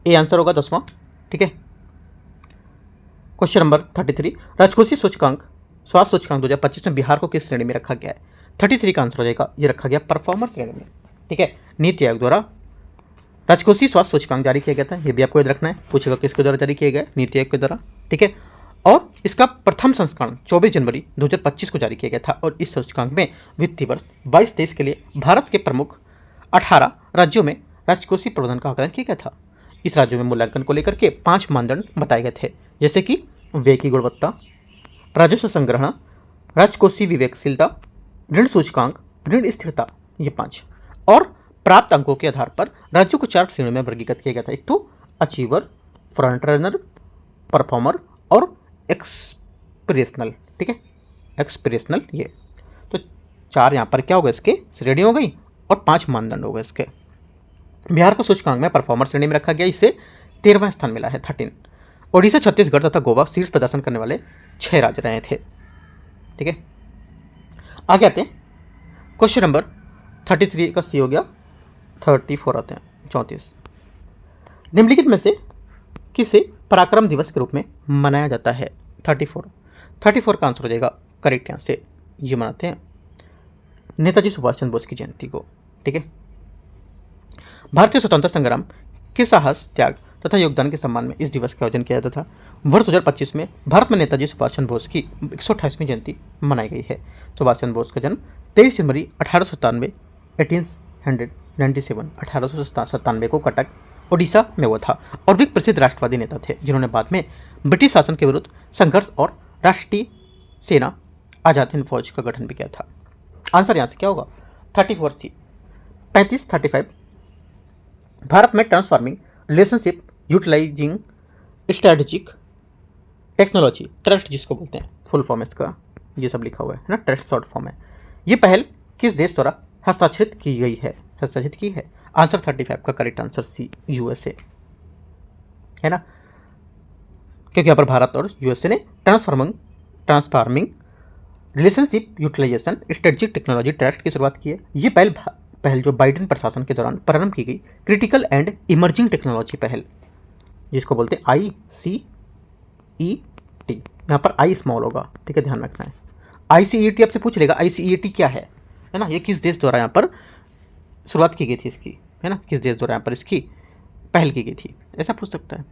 S1: ए आंसर होगा 10वां। ठीक है, क्वेश्चन नंबर 33, राजकोषीय सूचकांक स्वास्थ्य सूचकांक 2025 में बिहार को किस श्रेणी में रखा गया है? 33 का आंसर हो जाएगा, ये रखा गया परफॉर्मर श्रेणी में। ठीक है, नीति आयोग द्वारा राजकोषीय स्वास्थ्य सूचकांक जारी किया गया था, ये भी आपको याद रखना है। पूछेगा किसके द्वारा जारी किया गया? नीति आयोग के द्वारा। ठीक है, और इसका प्रथम संस्करण 24 जनवरी 2025 को जारी किया गया था और इस सूचकांक में वित्तीय वर्ष 22-23 के लिए भारत के प्रमुख 18 राज्यों में राजकोषीय प्रबंधन का आकलन किया गया था। इस राज्यों में मूल्यांकन को लेकर के 5 मानदंड बताए गए थे, जैसे कि व्यय की गुणवत्ता, राजस्व संग्रहण, राजकोषीय विवेकशीलता, ऋण सूचकांक, ऋण स्थिरता, ये 5। और प्राप्त अंकों के आधार पर राज्यों को 4 श्रेणियों में वर्गीकृत किया गया था। एक तो अचीवर, फ्रंट रनर, परफॉर्मर और एक्सप्रेशनल। ठीक है, एक्सप्रेशनल। ये तो 4 यहाँ पर क्या होगा, इसके श्रेणी हो गई और 5 मानदंड हो गए इसके। बिहार को सूचकांक में परफॉर्मर श्रेणी में रखा गया, इसे 13वां स्थान मिला है, 13। ओडिशा, छत्तीसगढ़ तथा गोवा शीर्ष प्रदर्शन करने वाले 6 राज्य रहे थे। ठीक है, आगे आते हैं। क्वेश्चन नंबर 33 का सी हो गया, 34 आते हैं, 34। निम्नलिखित में से किसे पराक्रम दिवस के रूप में मनाया जाता है? 34 का आंसर हो जाएगा करेक्ट। यहाँ से ये मनाते हैं नेताजी सुभाष चंद्र बोस की जयंती को। ठीक है, भारतीय स्वतंत्रता संग्राम के साहस, त्याग तथा योगदान के सम्मान में इस दिवस का आयोजन किया जाता था। वर्ष 2025 में भारत में नेताजी सुभाष चंद्र बोस की 128वीं जयंती मनाई गई है। सुभाष चंद्र बोस का जन्म 23 जनवरी 1897 1897 को कटक, ओडिशा में हुआ था और वे एक प्रसिद्ध राष्ट्रवादी नेता थे जिन्होंने बाद में ब्रिटिश शासन के विरुद्ध संघर्ष और राष्ट्रीय सेना आजाद हिंद फौज का गठन भी किया था। आंसर यहाँ से क्या होगा? 34 सी। 35 भारत में transforming relationship utilizing strategic technology, trust जिसको बोलते हैं, फुल फॉर्म इसका ये सब लिखा हुआ है ना, ट्रस्ट शॉर्ट फॉर्म है। ये पहल किस देश द्वारा हस्ताक्षरित की गई है? हस्ताक्षरित की है। आंसर 35 का करेक्ट आंसर सी, यूएसए है ना, क्योंकि यहाँ पर भारत और यूएसए ने transforming relationship utilization strategic technology trust की शुरुआत की है। ये पहल जो बाइडेन प्रशासन के दौरान प्रारंभ की गई क्रिटिकल एंड इमर्जिंग टेक्नोलॉजी पहल, जिसको बोलते हैं ICET, यहाँ पर आई स्मॉल होगा। ठीक है, ध्यान रखना है। ICET आपसे पूछ लेगा ICET क्या है ना, ये किस देश द्वारा यहाँ पर शुरुआत की गई थी इसकी, है ना, किस देश द्वारा यहाँ पर इसकी पहल की गई थी, ऐसा पूछ सकता है।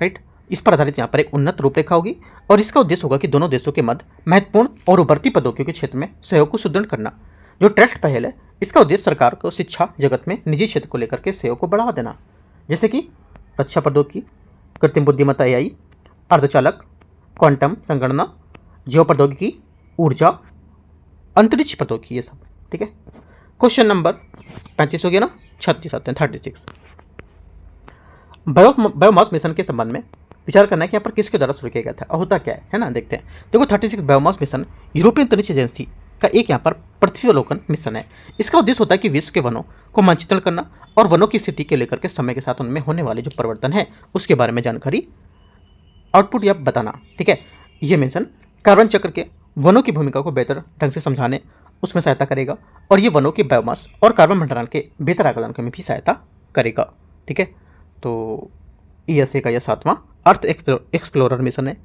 S1: राइट, इस पर आधारित यहाँ पर एक उन्नत रूपरेखा होगी और इसका उद्देश्य होगा कि दोनों देशों के मध्य महत्वपूर्ण और उभरती प्रौद्योगिकी के क्षेत्र में सहयोग को सुदृढ़ करना। जो ट्रस्ट पहल है, इसका उद्देश्य सरकार को शिक्षा जगत में निजी क्षेत्र को लेकर के सहयोग को बढ़ावा देना, जैसे कि रक्षा प्रौद्योगिकी, कृत्रिम बुद्धिमत्ता AI, अर्धचालक, क्वांटम संगणना, जैव प्रौद्योगिकी, ऊर्जा, अंतरिक्ष प्रौद्योगिकी, ये सब। ठीक है, क्वेश्चन नंबर 35 हो गया ना, 36 आते हैं, 36। बायोमास मिशन के संबंध में विचार करना है कि यहाँ पर किसके द्वारा शुरू किया गया था और होता क्या है ना, देखते हैं। देखो 36 बायोमास मिशन यूरोपियन अंतरिक्ष एजेंसी का एक यहाँ पर पृथ्वी अवलोकन मिशन है। इसका उद्देश्य होता है कि विश्व के वनों को मानचित्रण करना और वनों की स्थिति के लेकर के समय के साथ उनमें होने वाले जो परिवर्तन है उसके बारे में जानकारी आउटपुट या बताना। ठीक है, ये मिशन कार्बन चक्र के वनों की भूमिका को बेहतर ढंग से समझाने उसमें सहायता करेगा और ये वनों के बायोमास और कार्बन भंडारण के बेहतर आकलन में भी सहायता करेगा। ठीक है, तो ESA का यह 7वां अर्थ एक्सप्लोरर मिशन है।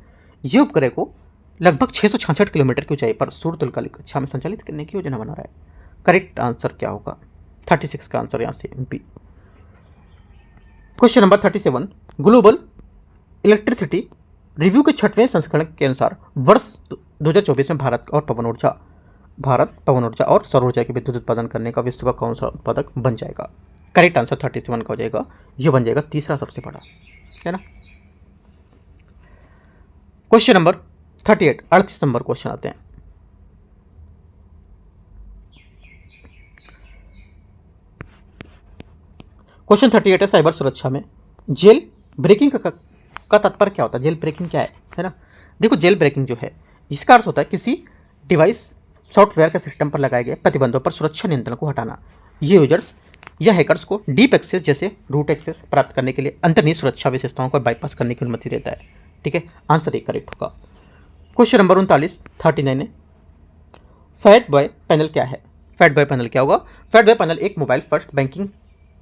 S1: ये उपग्रह को लगभग 666 किलोमीटर की ऊंचाई पर सूर्यतल कक्षा में संचालित करने की योजना बना रहा है। करेक्ट आंसर क्या होगा? 36 का आंसर यहाँ से MP। Question number 37 global electricity review के 6वें संस्करण के अनुसार वर्ष 2024 में भारत पवन ऊर्जा और सौर ऊर्जा के विद्युत उत्पादन करने का विश्व का कौन सा उत्पादक बन जाएगा? करेक्ट आंसर 37 का हो जाएगा, ये बन जाएगा तीसरा सबसे बड़ा, है ना। क्वेश्चन नंबर 38 38 नंबर क्वेश्चन आते हैं। क्वेश्चन 38 है साइबर सुरक्षा में जेल ब्रेकिंग का तात्पर्य क्या होता है? जेल ब्रेकिंग क्या है ना। देखो, जेल ब्रेकिंग जो है इसका अर्थ होता है किसी डिवाइस सॉफ्टवेयर के सिस्टम पर लगाए गए प्रतिबंधों पर सुरक्षा नियंत्रण को हटाना। ये यूजर्स या हैकर्स को डीप एक्सेस जैसे रूट एक्सेस प्राप्त करने के लिए अंतर्निहित सुरक्षा विशेषताओं को बाईपास करने की अनुमति देता है। ठीक है, आंसर एक करेक्ट होगा। क्वेश्चन नंबर 39 है फैट बॉय पैनल क्या है? फैट बॉय पैनल क्या होगा? फैट बॉय पैनल एक मोबाइल फर्स्ट बैंकिंग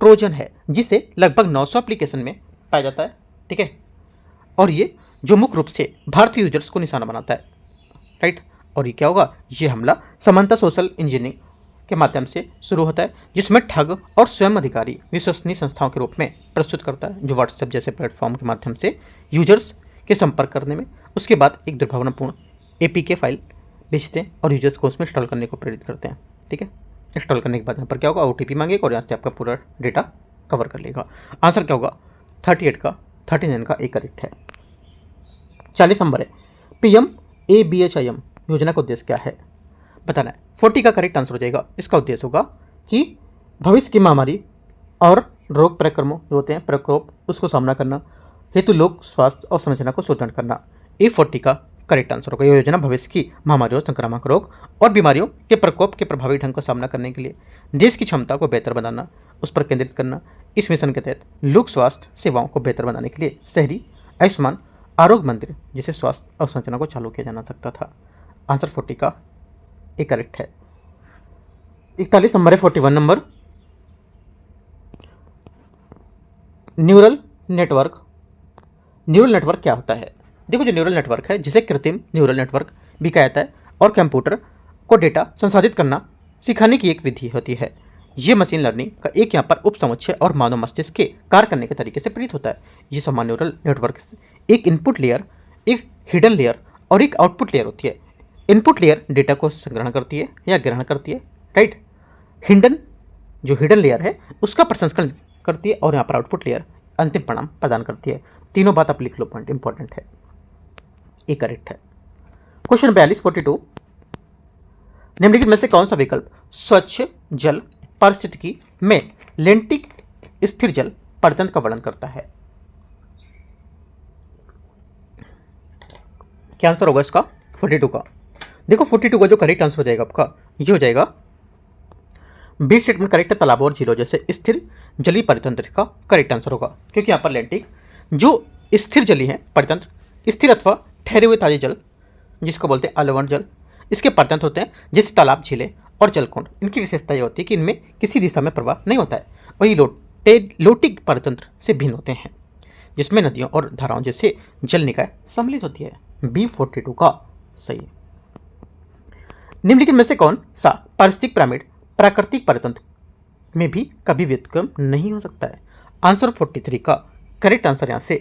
S1: ट्रोजन है जिसे लगभग 900 एप्लीकेशन में पाया जाता है। ठीक है, और ये जो मुख्य रूप से भारतीय यूजर्स को निशाना बनाता है। राइट, और ये क्या होगा? ये हमला समानता सोशल इंजीनियरिंग के माध्यम से शुरू होता है जिसमें ठग और स्वयं अधिकारी विश्वसनीय संस्थाओं के रूप में प्रस्तुत करता है जो व्हाट्सएप जैसे प्लेटफॉर्म के माध्यम से यूजर्स के संपर्क करने में उसके बाद एक दुर्भावनापूर्ण APK फाइल भेजते हैं और यूजर्स को उसमें इंस्टॉल करने को प्रेरित करते हैं। ठीक है, इंस्टॉल करने के बाद यहाँ पर क्या होगा? OTP मांगेगा और यहाँ से आपका पूरा डेटा कवर कर लेगा। आंसर क्या होगा? 38 का 39 का एक करेक्ट है। 40 नंबर है, PMABHIM योजना का उद्देश्य क्या है, बताना है। 40 का करेक्ट आंसर हो जाएगा, इसका उद्देश्य होगा कि भविष्य की महामारी और रोग प्रक्रमों जो होते हैं प्रकोप उसको सामना करना हेतु लोक स्वास्थ्य और संरचना को सुदृढ़ करना। A40 का करेक्ट आंसर होगा। यह योजना भविष्य की महामारियों, संक्रामक रोग और बीमारियों के प्रकोप के प्रभावी ढंग का सामना करने के लिए देश की क्षमता को बेहतर बनाना, उस पर केंद्रित करना। इस मिशन के तहत लोक स्वास्थ्य सेवाओं को बेहतर बनाने के लिए शहरी आयुष्मान आरोग्य मंदिर जिसे स्वास्थ्य अवसंरचना को चालू किया जाना सकता था। आंसर 40 का एक करेक्ट है। 41 नंबर है, 41 number, neural network. Neural network क्या होता है? देखो, जो न्यूरल नेटवर्क है जिसे कृत्रिम न्यूरल नेटवर्क भी कहा जाता है और कंप्यूटर को डेटा संसाधित करना सिखाने की एक विधि होती है। ये मशीन लर्निंग का एक यहाँ पर उप समुच्चय और मानव मस्तिष्क के कार्य करने के तरीके से प्रेरित होता है। ये समान न्यूरल नेटवर्क एक इनपुट लेयर, एक हिडन लेयर और एक आउटपुट लेयर होती है। इनपुट लेयर डेटा को संग्रहण करती है या ग्रहण करती है, राइट। हिडन लेयर है उसका प्रसंस्करण करती है और यहाँ पर आउटपुट लेयर अंतिम परिणाम प्रदान करती है। तीनों बात आप लिख लो, पॉइंट इंपॉर्टेंट है, ये करेक्ट है। क्वेश्चन 42 42, निम्नलिखित में से कौन सा विकल्प स्वच्छ जल पारिस्थितिकी में लेंटिक स्थिर जल परितंत्र का वर्णन करता है? क्या आंसर होगा इसका? 42 का। देखो 42 का जो करेक्ट आंसर हो जाएगा आपका, ये हो जाएगा बी स्टेटमेंट करेक्ट है। तालाबों और झीलों जैसे स्थिर जलीय परितंत्र का करेक्ट आंसर होगा, क्योंकि यहाँ पर लेंटिक जो स्थिर जली है परितंत्र, स्थिर अथवा ठहरे हुए ताजे जल जिसको बोलते हैं अलवण जल, इसके परितंत्र होते हैं जैसे तालाब, झीलें और जलकुंड। इनकी विशेषता ये होती है कि इनमें किसी दिशा में प्रवाह नहीं होता है और ये लोटिक परितंत्र से भिन्न होते हैं जिसमें नदियों और धाराओं जैसे जल निकाय सम्मिलित होती है। B42 का सही है। निम्नलिखित में से कौन सा पारिस्थितिक पिरामिड प्राकृतिक परितंत्र में भी कभी व्युत्क्रम नहीं हो सकता है? आंसर 43 का करेक्ट आंसर यहाँ से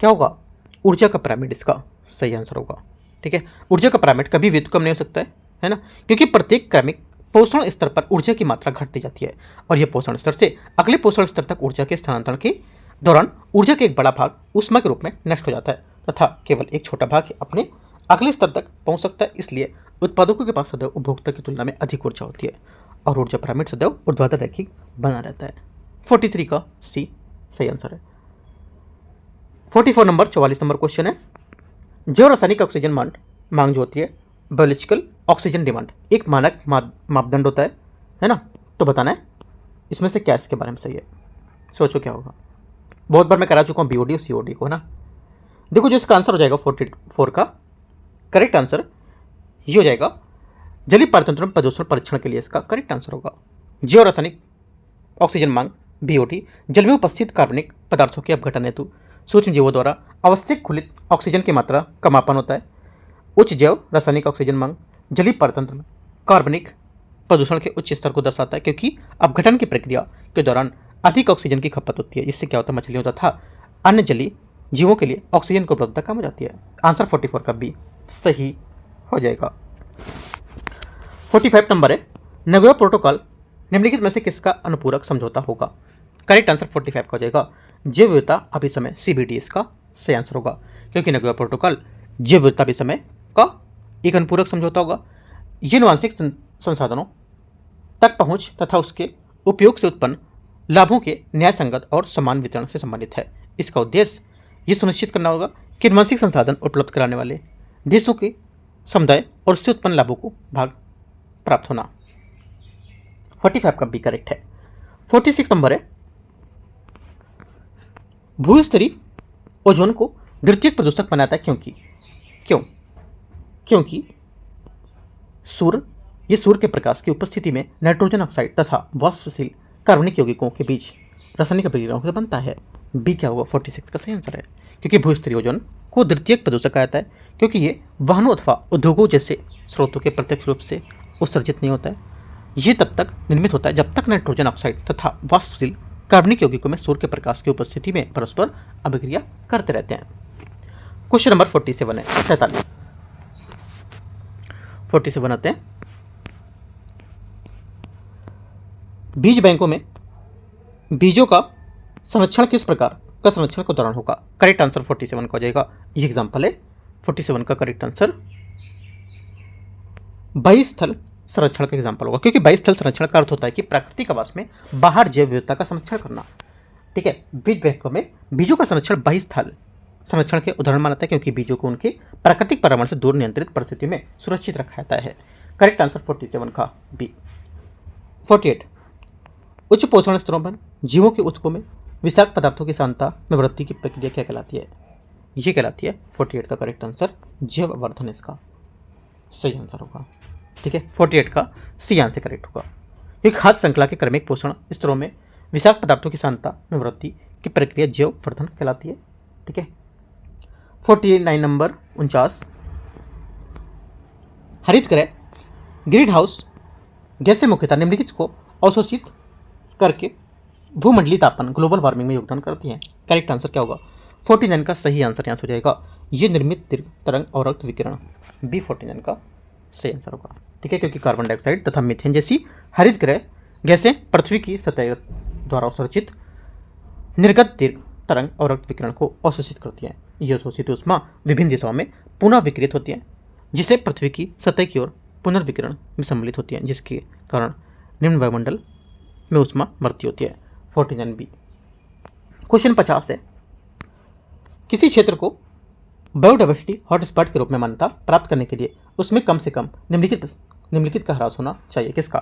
S1: क्या होगा? ऊर्जा का पिरामिड इसका सही आंसर होगा, ठीक है। ऊर्जा का पिरामिड कभी व्युत्क्रम नहीं हो सकता है ना, क्योंकि प्रत्येक क्रमिक पोषण स्तर पर ऊर्जा की मात्रा घटती जाती है और यह पोषण स्तर से अगले पोषण स्तर तक ऊर्जा के स्थानांतरण के दौरान ऊर्जा का एक बड़ा भाग ऊष्मा के रूप में नष्ट हो जाता है तथा केवल एक छोटा भाग अपने अगले स्तर तक पहुंच सकता है। इसलिए उत्पादकों के पास सदैव उपभोक्ता की तुलना में अधिक ऊर्जा होती है और ऊर्जा पिरामिड सदैव ऊर्ध्वाधर रैखिक बना रहता है। 43 का सी सही आंसर है। 44 नंबर 44 नंबर क्वेश्चन है, जैव रासायनिक ऑक्सीजन मांग जो होती है बायोलॉजिकल ऑक्सीजन डिमांड एक मानक मापदंड होता है ना, तो बताना है इसमें से क्या इसके बारे में सही है। सोचो क्या होगा। बहुत बार मैं करा चुका हूँ BOD और COD को ना। देखो जो इसका आंसर हो जाएगा 44 का करेक्ट आंसर ये हो जाएगा जलीय परितंत्र में प्रदूषण परीक्षण के लिए इसका करेक्ट आंसर होगा। जैव रासायनिक ऑक्सीजन मांग BOD जल में उपस्थित कार्बनिक पदार्थों के अपघटन हेतु सूक्ष्म जीवों द्वारा आवश्यक खुलित ऑक्सीजन की मात्रा का मापन होता है। उच्च जैव रासायनिक ऑक्सीजन मांग जलीय परितंत्र में कार्बनिक प्रदूषण के उच्च स्तर को दर्शाता है, क्योंकि अपघटन की प्रक्रिया के दौरान अधिक ऑक्सीजन की खपत होती है, जिससे क्या होता है मछलियों तथा अन्य जलीय जीवों के लिए ऑक्सीजन की उपलब्धता कम हो जाती है। आंसर 44 का बी सही हो जाएगा। 45 नंबर है, नगोया प्रोटोकॉल निम्नलिखित में से किसका अनुपूरक समझौता होगा? करेक्ट आंसर 45 का हो जाएगा जैव विविधता अभिसमय CBD इसका सही आंसर होगा, क्योंकि नगोया प्रोटोकॉल जैव विविधता अभिसमय का एक अनुपूरक समझौता होगा। ये आनुवंशिक संसाधनों तक पहुंच तथा उसके उपयोग से उत्पन्न लाभों के न्याय संगत और समान वितरण से संबंधित है। इसका उद्देश्य ये सुनिश्चित करना होगा कि आनुवंशिक संसाधन उपलब्ध कराने वाले देशों के समुदाय और उससे उत्पन्न लाभों को भाग प्राप्त होना। 45 का भी करेक्ट है। 46 नंबर है, भूस्तरीय ओजोन को द्वितीयक प्रदूषक बनाता है क्योंकि सूर्य के प्रकाश की उपस्थिति में नाइट्रोजन ऑक्साइड तथा वाष्पशील कार्बनिक यौगिकों के बीच रासायनिक अभिक्रियाओं से बनता है। बी क्या होगा? 46 का सही आंसर है, क्योंकि भूस्तरीय ओजोन को द्वितीयक प्रदूषक कहा जाता है क्योंकि ये वाहनों अथवा उद्योगों जैसे स्रोतों के प्रत्यक्ष रूप से उत्सर्जित नहीं होता है। ये तब तक निर्मित होता है जब तक नाइट्रोजन ऑक्साइड तथा वाष्पशील कार्बनिक यौगिकों में सूर्य के प्रकाश की उपस्थिति में परस्पर अभिक्रिया करते रहते हैं। क्वेश्चन नंबर 47 है, 47 आते हैं। बीज बैंकों में बीजों का संरक्षण किस प्रकार का संरक्षण के दौरान होगा? करेक्ट आंसर 47 का हो जाएगा। ये एग्जाम्पल है 47 का करेक्ट आंसर बहिस्थल संरक्षण का एग्जाम्पल होगा, क्योंकि बहिस्थल संरक्षण का अर्थ होता है कि प्राकृतिक आवास में बाहर जैव विविधता का संरक्षण करना। ठीक है, बीज बैंकों में बीजों का संरक्षण बहिस्थल संरक्षण के उदाहरण माना जाता है, क्योंकि बीजों को उनके प्राकृतिक पर्यावरण से दूर नियंत्रित परिस्थितियों में सुरक्षित रखा जाता है। करेक्ट आंसर 47 का बी। 48 उच्च पोषण स्तरों पर जीवों के ऊतकों में विषाक्त पदार्थों की सांद्रता में वृद्धि की प्रक्रिया क्या कहलाती है? ये कहलाती है 48 का करेक्ट आंसर जैव अवर्धन इसका सही आंसर होगा। ठीक है, 48 का सी आंसर करेक्ट होगा। एक खाद्य श्रृंखला के क्रमिक पोषण स्तरों में विषाक्त पदार्थों की सांद्रता में वृद्धि की प्रक्रिया जैव अवर्धन कहलाती है। ठीक है, 49 नंबर 49 हरित गृह ग्रीन हाउस गैसें मुख्यतः निम्नलिखित को अवशोषित करके भूमंडलीय तापमान ग्लोबल वार्मिंग में योगदान करती हैं। करेक्ट आंसर क्या होगा? 49 का सही आंसर यहाँ से हो जाएगा ये निर्मित दीर्घ तरंग और रक्त विकिरण बी 49 का सही आंसर होगा। ठीक है, क्योंकि कार्बन डाइऑक्साइड तथा मीथेन जैसी हरित गृह गैसें पृथ्वी की सतह द्वारा अवसर्जित निर्गत दीर्घ तरंग और रक्त विकिरण को अवशोषित करती हैं। ये अवशोषित ऊष्मा विभिन्न दिशाओं में पुनः विकिरित होती है, जिसे पृथ्वी की सतह की ओर पुनर्विकिरण में सम्मिलित होती है, जिसके कारण निम्न वायुमंडल में ऊष्मा बढ़ती होती है। 49 बी। क्वेश्चन 50 है, किसी क्षेत्र को बायोडाइवर्सिटी हॉटस्पॉट के रूप में मान्यता प्राप्त करने के लिए उसमें कम से कम निम्नलिखित का ह्रास होना चाहिए। किसका?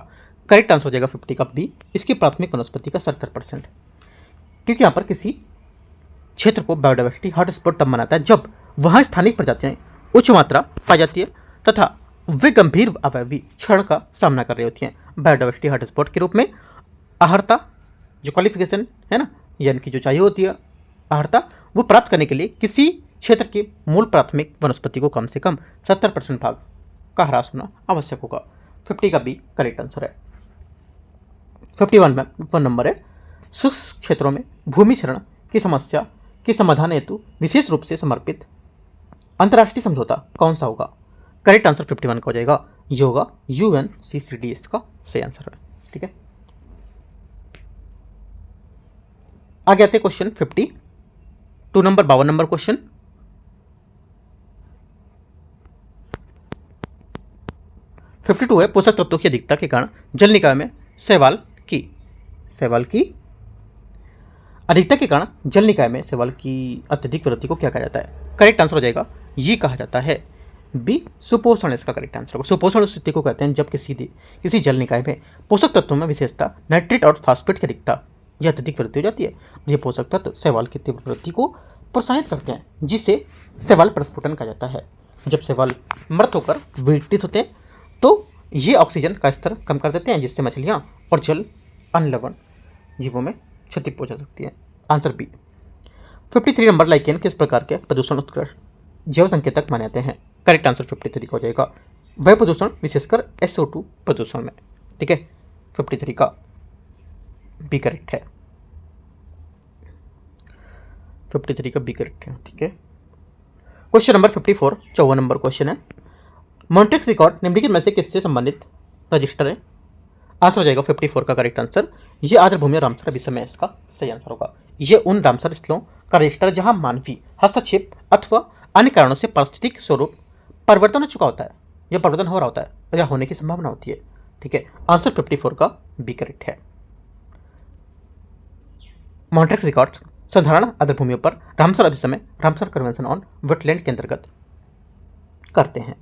S1: करेक्ट आंसर हो जाएगा 50 का बी। इसकी प्राथमिक वनस्पति का 70%, क्योंकि यहाँ पर किसी क्षेत्र को बायोडाइवर्सिटी हॉटस्पॉट तब माना जाता है जब वहाँ स्थानिक प्रजातियाँ उच्च मात्रा पाई जाती है तथा वे गंभीर अवयवी क्षरण का सामना कर रही होती हैं। बायोडाइवर्सिटी हॉटस्पॉट के रूप में अहर्ता जो क्वालिफिकेशन है ना, यानी कि जो चाहिए होती है अहर्ता, वो प्राप्त करने के लिए किसी क्षेत्र के मूल प्राथमिक वनस्पति को कम से कम 70% भाग का ह्रास होना आवश्यक होगा। 50 का बी करेक्ट आंसर है। 51 नंबर है, शुष्क क्षेत्रों में भूमि क्षरण की समस्या के समाधान हेतु विशेष रूप से समर्पित अंतर्राष्ट्रीय समझौता कौन सा होगा? करेक्ट आंसर 51 का हो जाएगा, ये होगा UNCCDS का सही आंसर है। ठीक है, आगे आते क्वेश्चन 52 नंबर 52 नंबर क्वेश्चन। है पोषक तत्वों की अधिकता के कारण जल निकाय में शैवाल की अधिकता के कारण जल निकाय में शैवाल की अत्यधिक वृद्धि को क्या कहा जाता है? करेक्ट आंसर हो जाएगा, ये कहा जाता है बी सुपोषण इसका करेक्ट आंसर होगा। सुपोषण उस स्थिति को कहते हैं जब किसी जल निकाय में पोषक तत्वों में विशेषता नाइट्रेट और फास्फेट की अधिकता यह अत्यधिक वृद्धि हो जाती है। ये पोषक तत्व शैवाल की तीव्र वृद्धि को प्रोत्साहित करते हैं, जिसे शैवाल प्रस्फुटन कहा जाता है। जब शैवाल मृत होकर विघटित होते हैं तो ये ऑक्सीजन का स्तर कम कर देते हैं, जिससे मछलियाँ और जल अन्य लवण जीवों में क्षति पहुँचा सकती है। Answer B. 53 नंबर लाइकेन किस प्रकार के प्रदूषण उत्कृष्ट जैव संकेतक माने जाते हैं? करेक्ट आंसर 53 का हो जाएगा वायु प्रदूषण, विशेषकर SO2 प्रदूषण में। ठीक है, 53 का बी करेक्ट है। 53 का बी करेक्ट है। ठीक है, क्वेश्चन नंबर 54 54 नंबर क्वेश्चन है, मॉन्ट्रिक्स रिकॉर्ड निम्नलिखित में से किससे संबंधित रजिस्टर है? आंसर हो जाएगा 54 का करेक्ट आंसर, ये आर्द्रभूमि और रामसर विषम है, इसका सही आंसर होगा। ये उन रामसर स्थलों का रजिस्टर जहां मानवीय हस्तक्षेप अथवा अन्य कारणों से पारिस्थितिक स्वरूप परिवर्तन हो चुका होता है, यह परिवर्तन हो रहा होता है या होने की संभावना होती है। ठीक है, आंसर 54 का बी करेक्ट है। मॉन्ट्रिक्स रिकॉर्ड साधारण आर्द्रभूमियों पर रामसर अधिसमय रामसर कन्वेंशन ऑन वेटलैंड के अंतर्गत करते हैं।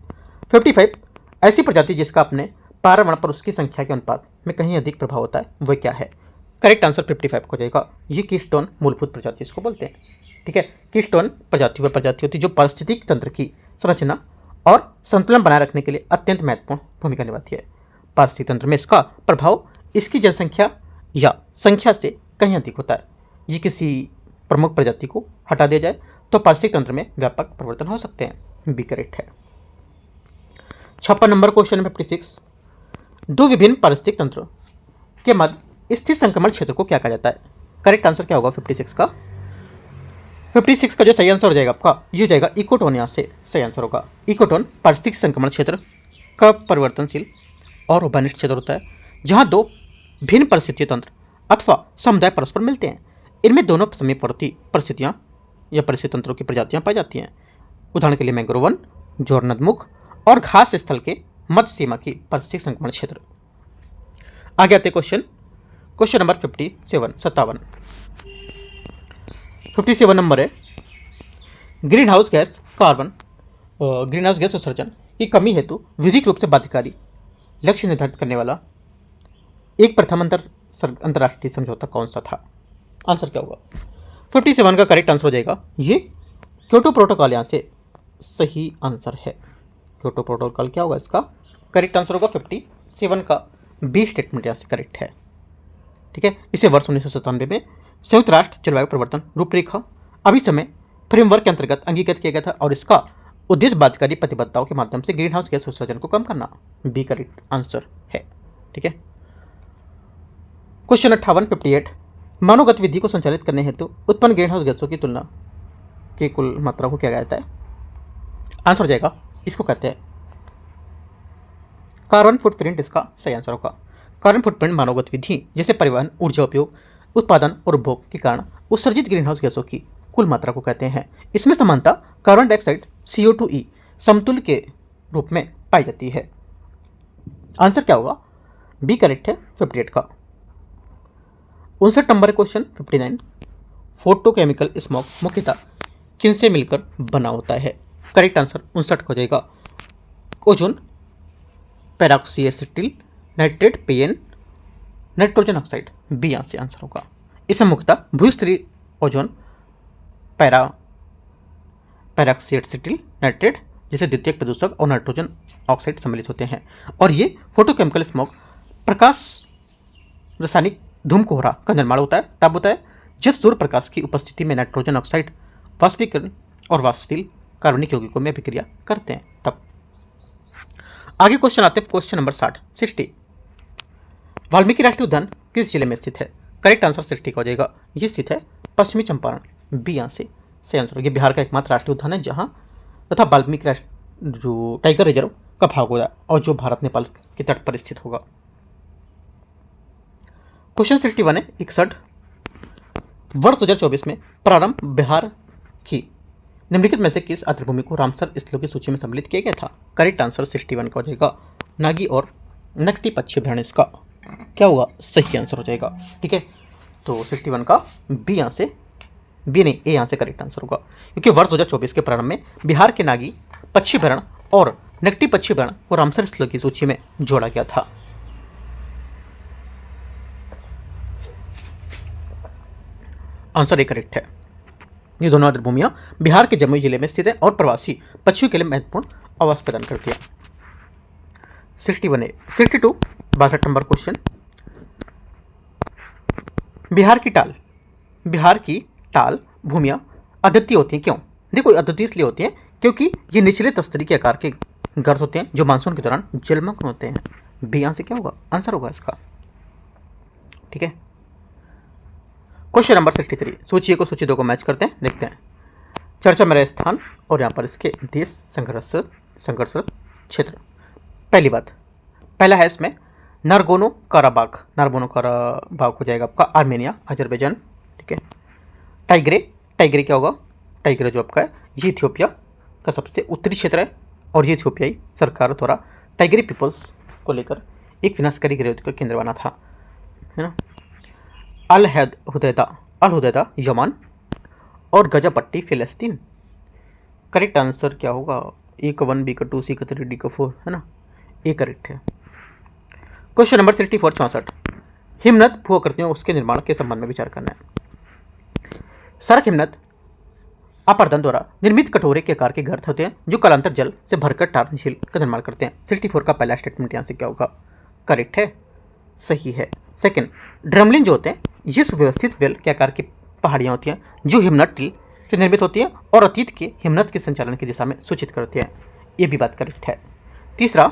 S1: 55 ऐसी प्रजाति जिसका अपने पर्यावरण पर उसकी संख्या के अनुपात में कहीं अधिक प्रभाव होता है वह क्या है? करेक्ट आंसर 55 को जाएगा, ये कीस्टोन मूलभूत प्रजाति इसको बोलते हैं। ठीक है, कीस्टोन प्रजाति वह प्रजाति होती है जो पारिस्थितिक तंत्र की संरचना और संतुलन बनाए रखने के लिए अत्यंत महत्वपूर्ण भूमिका निभाती है। पारिस्थितिक तंत्र में इसका प्रभाव इसकी जनसंख्या या संख्या से कहीं अधिक होता है। ये किसी प्रमुख प्रजाति को हटा दिया जाए तो पारिस्थितिक तंत्र में व्यापक परिवर्तन हो सकते हैं। बी करेक्ट है। 56 नंबर क्वेश्चन 56, दो विभिन्न पारिस्थितिक तंत्रों के मध्य स्थित संक्रमण क्षेत्र को क्या कहा जाता है? करेक्ट आंसर क्या होगा 56 का? 56 का जो सही आंसर हो जाएगा आपका ये हो जाएगा इकोटोन, यहाँ से सही आंसर होगा। इकोटोन पारिस्थितिक संक्रमण क्षेत्र का परिवर्तनशील और उभयनिष्ठ क्षेत्र होता है जहाँ दो भिन्न परिस्थितियों तंत्र अथवा समुदाय परस्पर मिलते हैं। इनमें दोनों समीपवर्ती परिस्थितियाँ या परिस्थिति तंत्रों की प्रजातियाँ पाई जाती हैं। उदाहरण के लिए मैंग्रोव वन, ज्वारनदमुख और घास स्थल के मध्य सीमा की पारिस्थितिक संक्रमण क्षेत्र। आगे आते क्वेश्चन नंबर 57 नंबर है ग्रीन हाउस गैस उत्सर्जन की कमी हेतु विधिक रूप से बाध्यकारी लक्ष्य निर्धारित करने वाला एक प्रथम अंतरराष्ट्रीय समझौता कौन सा था? आंसर क्या होगा? 57 का करेक्ट आंसर हो जाएगा ये क्योटो प्रोटोकॉल। यहां से सही आंसर है। क्योटो प्रोटोकॉल क्या होगा? इसका करेक्ट आंसर होगा 57 का बी स्टेटमेंट यहां से करेक्ट है। ठीक है, इसे वर्ष 1997 में संयुक्त राष्ट्र जलवायु परिवर्तन रूपरेखा अभी समय फ्रेमवर्क के अंतर्गत अंगीकृत किया गया था और इसका उद्देश्य बाध्यकारी प्रतिबद्धताओं के माध्यम से ग्रीन हाउस गैस उत्सर्जन को कम करना बी करेक्ट आंसर है। ठीक है, क्वेश्चन 58 मानव गतिविधि को संचालित करने हेतु उत्पन्न ग्रीन हाउस गैसों की तुलना की कुल मात्रा को क्या कहता है? आंसर हो जाएगा इसको कहते हैं कार्बन फुटप्रिंट। इसका सही आंसर होगा कार्बन फुटप्रिंट मानव गतिविधि जैसे परिवहन, ऊर्जा उपयोग, उत्पादन और उपभोग के कारण उत्सर्जित ग्रीन हाउस गैसों की कुल मात्रा को कहते हैं। इसमें समानता कार्बन डाइऑक्साइड CO2e समतुल्य के रूप में पाई जाती है। आंसर क्या होगा? बी करेक्ट है 58 का। 59 नंबर क्वेश्चन 59 फोटोकेमिकल स्मोक मुख्यतः किनसे मिलकर बना होता है? करेक्ट आंसर 59 हो जाएगा ozone, peroxyacetyl nitrate, PAN, nitrogen oxide. B यहां से आंसर होगा। इसमें मुख्यतः भूस्तरीय ओजोन, पेरोक्सीएसिटिल नाइट्रेट जैसे द्वितीयक प्रदूषक और नाइट्रोजन ऑक्साइड सम्मिलित होते हैं। और ये फोटोकेमिकल स्मोक प्रकाश रासायनिक धूमकोहरा का निर्माण होता है तब होता है जब सूर्य प्रकाश की उपस्थिति में नाइट्रोजन ऑक्साइड वाष्पीकरण और वाष्पशील कार्बनिक यौगिकों में अभिक्रिया करते हैं तब। आगे क्वेश्चन आते हैं क्वेश्चन नंबर 60 वाल्मीकि राष्ट्रीय उद्यान किस जिले में स्थित है? करेक्ट आंसर 60 हो जाएगा। ये स्थित है पश्चिमी चंपारण। बी यहां से सही आंसर। ये बिहार का एकमात्र राष्ट्रीय उद्यान है जहां तथा वाल्मीकि जो टाइगर रिजर्व का भाग होगा और जो भारत नेपाल के तट पर स्थित होगा। क्वेश्चन 61 है 61 वर्ष 2024 में प्रारंभ बिहार की निम्नलिखित में से किस आर्द्रभूमि को रामसर स्थलों की सूची में सम्मिलित किया गया था? करेक्ट आंसर 61 का हो जाएगा नागी और नकटी पक्षी अभ्यारण्य। इसका क्या होगा? सही आंसर हो जाएगा। ठीक है, तो 61 का बी यहां से बी नहीं ए यहां से करेक्ट आंसर होगा क्योंकि वर्ष 2024 के प्रारंभ में बिहार के नागी पक्षी अभ्यारण्य और नकटी पक्षी अभ्यारण्य को रामसर स्थलों की सूची में जोड़ा गया था। आंसर ए करेक्ट है। ये दोनों आर्द्रभूमियां बिहार के जमुई जिले में स्थित है और प्रवासी पक्षियों के लिए महत्वपूर्ण आवास प्रदान करती है। 61 62 62 नंबर क्वेश्चन बिहार की टाल भूमियां अद्वितीय होती हैं क्यों? देखो अद्वितीय इसलिए होती हैं क्योंकि ये निचले तस्तरी के आकार के गर्त होते हैं जो मानसून के दौरान जलमग्न होते हैं। बी यहां से क्या होगा? आंसर होगा इसका। ठीक है, क्वेश्चन नंबर 63 सूची 1 और सूची 2 को मैच करते हैं, देखते हैं। चर्चा में राजस्थान और यहाँ पर इसके देश संघर्षरत क्षेत्र। पहली बात, पहला है इसमें नारगोनो काराबाग हो जाएगा आपका आर्मेनिया अजरबैजान। ठीक है, टाइग्रे क्या होगा? टाइग्रे जो आपका है ये इथियोपिया का सबसे उत्तरी क्षेत्र है और ये इथियोपियाई सरकार द्वारा टाइग्रे पीपल्स को लेकर एक विनाशकारी गृहयुद्ध का केंद्र बना था, है ना। अल हुदैदा यमन और गजापट्टी फिलिस्तीन। करेक्ट आंसर क्या होगा? ए का 1, बी का 2, सी का 3, डी का 4, है ना। ए करेक्ट है। क्वेश्चन नंबर 64 हिमनद भूआकृतियों उसके निर्माण के संबंध में विचार करना है। सरक हिमनद अपर्दन द्वारा निर्मित कटोरे के आकार के गर्त होते हैं जो कालांतर जल से भरकर टार झील का निर्माण करते हैं। 64 का पहला स्टेटमेंट यहाँ से क्या होगा? करेक्ट है, सही है। सेकंड, ड्रमलिन जो होते हैं ये सुव्यवस्थित वेल के आकार की पहाड़ियाँ होती हैं जो हिमनद टिल से निर्मित होती हैं और अतीत के हिमनद के संचालन की दिशा में सूचित करती हैं। ये भी बात करेक्ट है। तीसरा,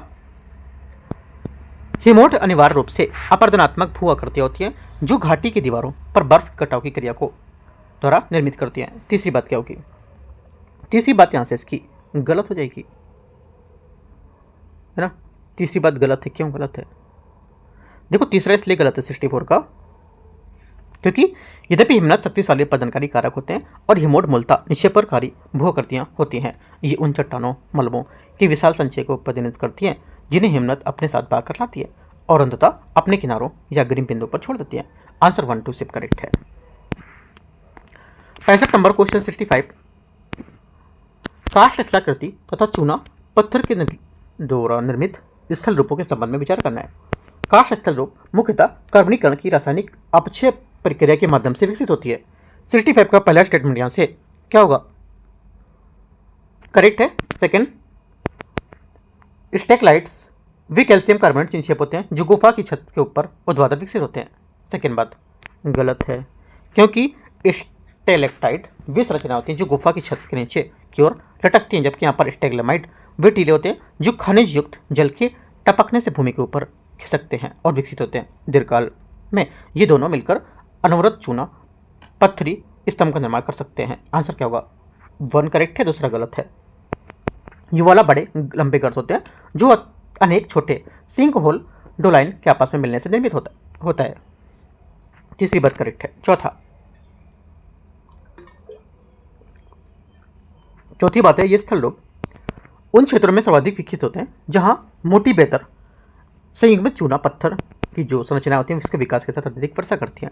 S1: हिमोट अनिवार्य रूप से अपर्दनात्मक भू आकृतियाँ होती हैं जो घाटी की दीवारों पर बर्फ कटाव की क्रिया को द्वारा निर्मित करती हैं। तीसरी बात क्या होगी? तीसरी बात यहाँ से इसकी गलत हो जाएगी, है ना। तीसरी बात गलत है, क्यों गलत है? देखो तीसरा इसलिए गलत है 64 का क्योंकि यद्यपि हिमनद शक्तिशाली प्रदनकारी कारक होते हैं और हिमोड मूलतः निक्षेपकारी भूआकृतियां होती हैं, ये उन चट्टानों मलबों के विशाल संचय को प्रतिनिधित्व करती हैं जिन्हें हिमनद अपने साथ भाग लाती है और अंततः अपने किनारों या ग्रीन बिंदु पर छोड़ देती है। आंसर 1 2 सिर्फ करेक्ट है। 65 नंबर क्वेश्चन 65, काष्ठ स्थलाकृति तथा चूना पत्थर के द्वारा निर्मित स्थल रूपों के संबंध में विचार करना है। काष्ठ स्थल रूप मुख्यतः कार्बनीकरण की रासायनिक अपक्षय प्रक्रिया के माध्यम से विकसित होती है। 65 का पहला स्टेटमेंट यहां से क्या होगा? करेक्ट है। सेकंड, स्टेकलाइट्स वे कैल्शियम कार्बोनेट निक्षेप होते हैं जो गुफा की छत के ऊपर ऊर्ध्वाधर विकसित होते हैं। सेकंड बात गलत है, क्योंकि स्टेलेक्टाइट वे संरचना होती हैं जो गुफा की छत के नीचे की ओर लटकती हैं, जबकि यहाँ पर स्टेगलेमाइट वे टीले होते हैं जो खनिज युक्त जल के टपकने से भूमि के ऊपर खिसकते हैं और विकसित होते हैं। दीर्घकाल में ये दोनों मिलकर अनवरत चूना पत्थरी स्तंभ का निर्माण कर सकते हैं। आंसर क्या होगा? 1 करेक्ट है, दूसरा गलत है। ये वाला बड़े लंबे गर्त होते हैं जो अनेक छोटे सिंक होल डोलाइन के आपस में मिलने से निर्मित होता है। तीसरी बात करेक्ट है। चौथी बात है, ये स्थल रूप उन क्षेत्रों में सर्वाधिक विकसित होते हैं जहां मोटी बेहतर संयुग्मित चूना पत्थर की जो संरचना होती है उसके विकास के साथ अत्यधिक वर्षा करती हैं।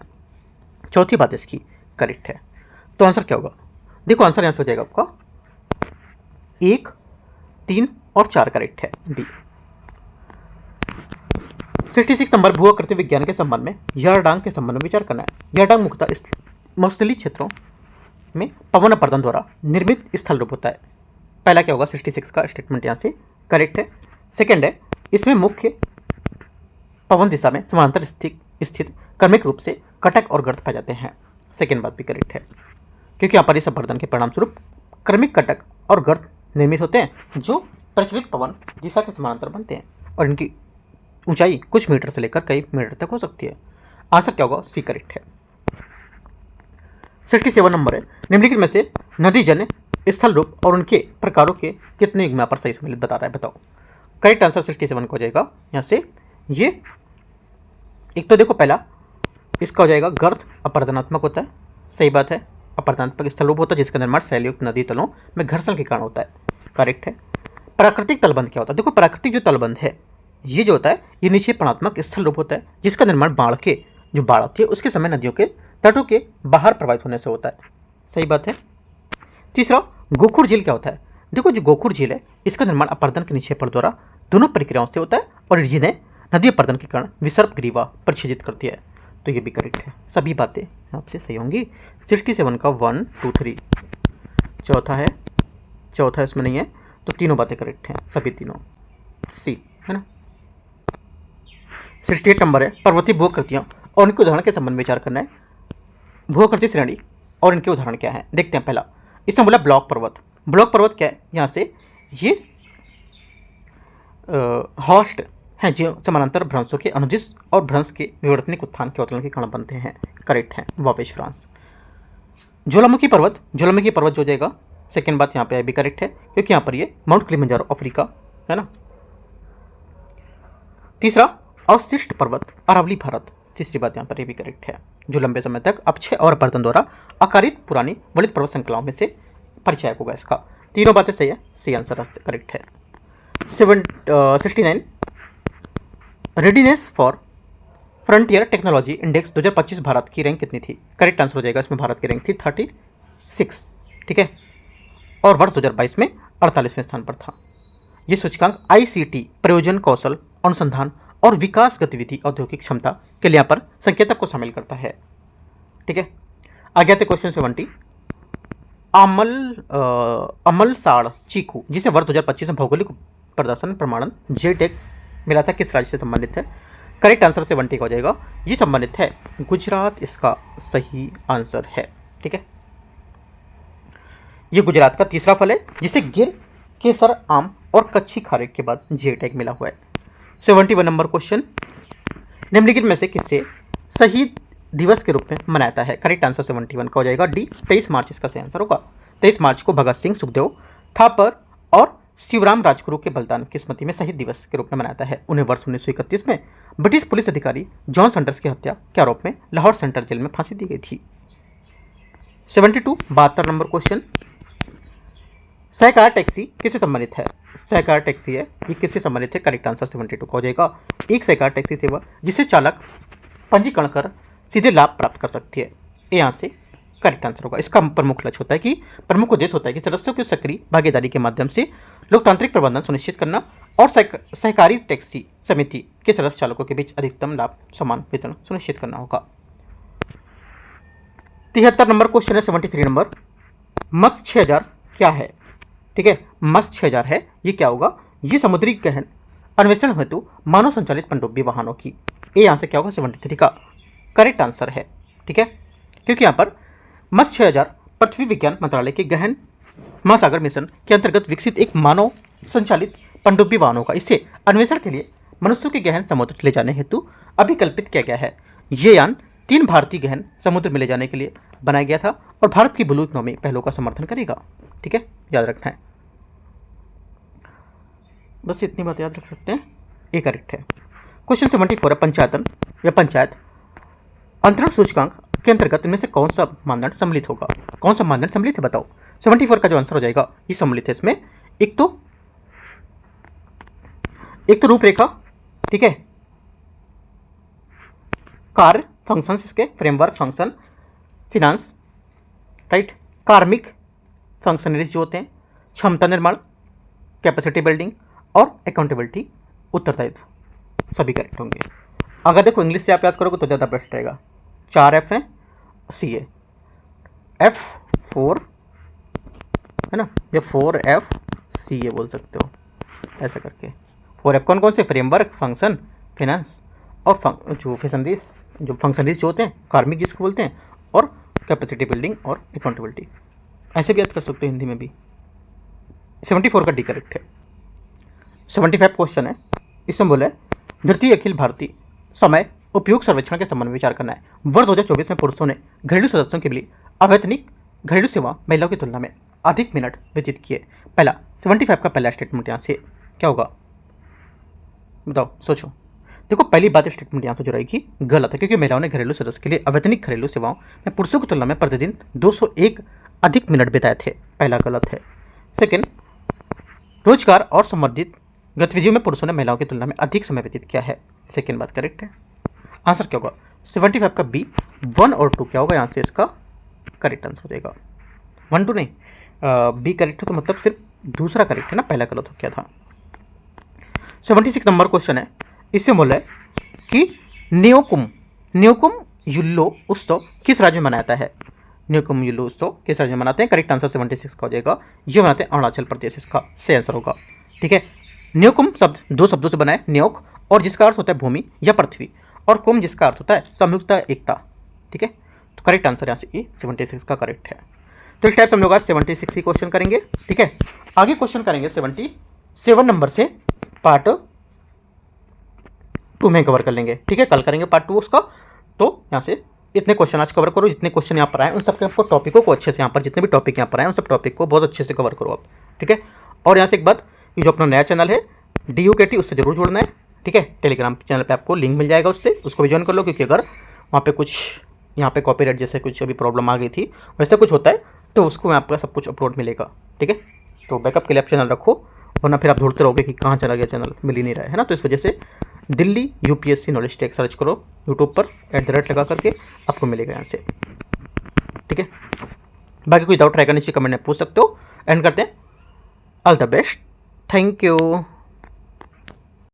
S1: चौथी बात इसकी करेक्ट है। तो आंसर क्या होगा? देखो आंसर यहां से हो जाएगा आपका 1 3 और 4 करेक्ट है, डी। 66 नंबर भूआकृति विज्ञान के संबंध में यारडांग के संबंध में विचार करना है। यारडांग मुख्यतः मरुस्थलीय क्षेत्रों में पवन अपर्दन द्वारा निर्मित स्थल रूप होता है। पहला क्या होगा? 66 का स्टेटमेंट यहाँ से करेक्ट है। सेकंड है, इसमें मुख्य पवन दिशा में समांतर स्थित क्रमिक रूप से कटक और गर्त पाए जाते हैं। सेकंड बात भी करेक्ट है, क्योंकि यहाँ पर इस अपर्दन के परिणाम स्वरूप क्रमिक कटक और गर्त निर्मित होते हैं जो प्रचलित पवन दिशा के समांतर बनते हैं और इनकी ऊंचाई कुछ मीटर से लेकर कई मीटर तक हो सकती है। आंसर क्या होगा? सी करेक्ट है। 67 नंबर है, निम्नलिखित में से नदी जन्य स्थल रूप और उनके प्रकारों के कितने युग्म पर सही सम्मिलित बता रहा है, बताओ। करेक्ट आंसर 67 को हो जाएगा यहाँ से। ये एक तो देखो पहला इसका हो जाएगा गर्त अपर्दनात्मक होता है, सही बात है। अपर्दनात्मक स्थल रूप होता है जिसका निर्माण शैलयुक्त नदी तलों में घर्षण के कारण होता है, करेक्ट है। प्राकृतिक तलबंध क्या होता है? देखो प्राकृतिक जो तलबंध है ये जो होता है ये निक्षेपणात्मक स्थल रूप होता है जिसका निर्माण बाढ़ आती है उसके समय नदियों के तटों के बाहर प्रवाहित होने से होता है, सही बात है। तीसरा गोखुर झील क्या होता है? देखो जो गोखुर झील है इसका निर्माण अपर्दन के निक्षेपण द्वारा दोनों प्रक्रियाओं से होता है और जिन्हें नदी अपर्दन के कारण विसर्प ग्रीवा परिच्छेदित करती है, तो ये भी करेक्ट है। सभी बातें आपसे सही होंगी। 67 का 1 2 3 चौथा इसमें नहीं है, तो तीनों बातें करेक्ट हैं, सभी तीनों सी है ना। 68 नंबर है, पर्वतीय भूआकृतियां और उनके उदाहरण के संबंध में विचार करना है। भूआकृति श्रेणी और इनके उदाहरण क्या है देखते हैं। पहला इसमें बोला ब्लॉक पर्वत। ब्लॉक पर्वत क्या है? यहाँ से ये हॉस्ट हैं जो समानांतर भ्रंशों के अनुदिश और भ्रंश के विवर्तनिक उत्थान के अवतरण के कारण बनते हैं, करेक्ट है। वावेश फ्रांस। ज्वालामुखी पर्वत जो हो जाएगा। सेकेंड बात यहाँ पे भी करेक्ट है क्योंकि यहाँ पर ये माउंट किलिमंजारो अफ्रीका है ना। तीसरा अवशिष्ट पर्वत अरावली भारत, तीसरी बात यहाँ पर ये भी करेक्ट है, जो लंबे समय तक अपक्षय और अपर्दन द्वारा आकारित पुरानी वलित पर्वत श्रृंखलाओं में से परिचय होगा इसका। तीनों बातें सही है, सी आंसर करेक्ट है। 69 readiness for frontier technology index 2025 Bharat की रैंक कितनी थी? करेक्ट आंसर हो जाएगा इसमें भारत की रैंक थी 36, ठीक है, और वर्ष 2022 में 48वें स्थान पर था। ये सूचकांक ICT प्रयोजन कौशल अनुसंधान और विकास गतिविधि औद्योगिक क्षमता के लिए यहाँ पर संकेतक को शामिल करता है, ठीक है। आगे आते क्वेश्चन 70। अमलसाड़ चीकू जिसे वर्ष 2025 में भौगोलिक प्रदर्शन प्रमाणन JTAG मिला था किस राज्य से संबंधित है? करेक्ट आंसर 70 का हो जाएगा, ये संबंधित है गुजरात, इसका सही आंसर है, ठीक है। ये गुजरात का तीसरा फल है जिसे गिर केसर आम और कच्ची खारेक के बाद JTAG मिला हुआ है। 71 नंबर क्वेश्चन, निम्नलिखित में से किससे शहीद दिवस के रूप में मनाता है? करेक्ट आंसर 71 का हो जाएगा डी, 23 मार्च इसका सही आंसर होगा। 23 मार्च को भगत सिंह, सुखदेव, थापर और शिवराम राजगुरु के बलिदान की स्मृति में शहीद दिवस के रूप में मनाता है। उन्हें वर्ष 1931 में ब्रिटिश पुलिस अधिकारी जॉन सैंडर्स की हत्या के आरोप में लाहौर सेंट्रल जेल में फांसी दी गई थी। 72 नंबर क्वेश्चन, सहकार टैक्सी किससे संबंधित है? सहकार टैक्सी है, ये किससे संबंधित है? करेक्ट आंसर 72 का हो जाएगा। एक सहकार टैक्सी सेवा जिसे चालक पंजीकरण कर सीधे लाभ प्राप्त कर सकती है, ये यहाँ से करेक्ट आंसर होगा। इसका प्रमुख लक्ष्य होता है कि प्रमुख उद्देश्य होता है कि सदस्यों की सक्रिय भागीदारी के माध्यम से लोकतांत्रिक प्रबंधन सुनिश्चित करना और सहकारी टैक्सी समिति के सदस्य चालकों के बीच अधिकतम लाभ समान वितरण सुनिश्चित करना होगा। 73 नंबर क्वेश्चन है, 73 नंबर, मत्स्य 6000 क्या है? ठीक है, मत्स्य 6000 है, ये क्या होगा? ये समुद्री गहन अन्वेषण हेतु मानव संचालित पनडुब्बी वाहनों की, ये यहाँ से क्या होगा? 73 का करेक्ट आंसर है। ठीक है, क्योंकि यहाँ पर मत्स्य 6000 पृथ्वी विज्ञान मंत्रालय के गहन महासागर मिशन के अंतर्गत विकसित एक मानव संचालित पनडुब्बी वाहनों का इसे अन्वेषण के लिए मनुष्यों के गहन समुद्र ले जाने हेतु अभिकल्पित किया गया है। ये यान 3 भारतीय गहन समुद्र में ले जाने के लिए बनाया गया था और भारत की ब्लू इकोनॉमी पहलों का समर्थन करेगा। ठीक है, याद रखना है, बस इतनी बात याद रख सकते हैं, ये करेक्ट है। क्वेश्चन 74 है, पंचायतन या पंचायत अंतरण सूचकांक के अंतर्गत इनमें से कौन सा मानदंड सम्मिलित होगा? कौन सा मानदंड सम्मिलित है बताओ? 74 का जो आंसर हो जाएगा ये सम्मिलित है इसमें। एक तो रूपरेखा, ठीक है, कार्य फंक्शन, इसके फ्रेमवर्क फंक्शन, फिनांस, राइट, कार्मिक फंक्शनरीज जो होते हैं, क्षमता निर्माण, कैपेसिटी बिल्डिंग और अकाउंटेबिलिटी उत्तरदायित्व, सभी करेक्ट होंगे। अगर देखो इंग्लिश से आप याद करोगे तो ज़्यादा बेस्ट रहेगा। 4 F है, सी है, F4 है ना, या 4F सी ए बोल सकते हो, ऐसा करके 4F कौन कौन से? फ्रेमवर्क, फंक्शन, फिनांस और जो फंक्शनरीज जो होते हैं, कार्मिक जिसको बोलते हैं, और कैपेसिटी बिल्डिंग और अकाउंटेबिलिटी, ऐसे भी याद कर सकते हो हिंदी में भी। 74 का डी करेक्ट है। 75 क्वेश्चन है, इसमें बोला है द्वितीय अखिल भारतीय समय उपयोग सर्वेक्षण के संबंध में विचार करना है। वर्ष 2024 में पुरुषों ने घरेलू सदस्यों के लिए अवैतनिक घरेलू सेवा महिलाओं की तुलना में अधिक मिनट व्यतीत किए। पहला 75 का पहला स्टेटमेंट यहाँ से क्या होगा बताओ, सोचो। देखो पहली बात स्टेटमेंट यहाँ से जो रहेगी गलत है, क्योंकि महिलाओं ने घरेलू सदस्य के लिए अवैतनिक घरेलू सेवाओं में पुरुषों की तुलना में प्रतिदिन 201 अधिक मिनट बिताए थे, पहला गलत है। सेकेंड, रोजगार और संबंधित गतिविधियों में पुरुषों ने महिलाओं की तुलना में अधिक समय व्यतीत किया है, सेकेंड बात करेक्ट है। आंसर क्या होगा? 75 का बी, 1 और 2 क्या होगा यहाँ से इसका करेक्ट आंसर हो जाएगा। 1 2 नहीं, बी करेक्ट है तो मतलब सिर्फ दूसरा करेक्ट है ना, पहला गलत हो क्या था। 76 नंबर क्वेश्चन है, इससे बोला है कि न्योकुम युल्लो उत्सव किस राज्य में मनाता है? न्योकुम युल्लो उत्सव किस राज्य में मनाते हैं? करेक्ट आंसर 76 का हो जाएगा, ये मनाते हैं अरुणाचल प्रदेश, इसका सही आंसर होगा। ठीक है, न्योकुम शब्द 2 शब्दों से बना है, न्योक और जिसका अर्थ होता है भूमि या पृथ्वी, और कुम जिसका अर्थ होता है संयुक्ता, एकता। ठीक है, तो करेक्ट आंसर यहाँ से ये 76 का करेक्ट है। तो इस टाइप से हम लोग आज 76 की क्वेश्चन करेंगे। ठीक है, आगे क्वेश्चन करेंगे 77 नंबर से पार्ट 2 में कवर कर लेंगे। ठीक है, कल करेंगे पार्ट 2 उसका। तो यहाँ से इतने क्वेश्चन आज कवर करो, जितने क्वेश्चन यहाँ पर आए उन सबके आपको टॉपिकों को अच्छे से, यहाँ पर जितने भी टॉपिक यहाँ पर आए उन सब टॉपिक को बहुत अच्छे से कवर करो आप। ठीक है, और यहाँ से एक बात, ये जो अपना नया चैनल है DUKT, उससे जरूर जुड़ना है। ठीक है, टेलीग्राम चैनल पे आपको लिंक मिल जाएगा, उसको भी ज्वाइन कर लो, क्योंकि अगर वहाँ पे कुछ यहाँ पे कॉपीराइट जैसे कुछ अभी प्रॉब्लम आ गई थी, वैसे कुछ होता है तो उसको आपका सब कुछ अपलोड मिलेगा। ठीक है, तो बैकअप के लिए आप चैनल रखो, वरना फिर आप ढूंढते रहोगे कि कहाँ चला गया चैनल, मिल ही नहीं रहा है ना। तो इस वजह से Delhi UPSC knowledge tech search करो यूट्यूब पर, @ लगा करके आपको मिलेगा यहाँ से। ठीक है, बाकी कोई डाउट रहेगा नीचे कमेंट में पूछ सकते हो। एंड करते हैं, all the best, thank you.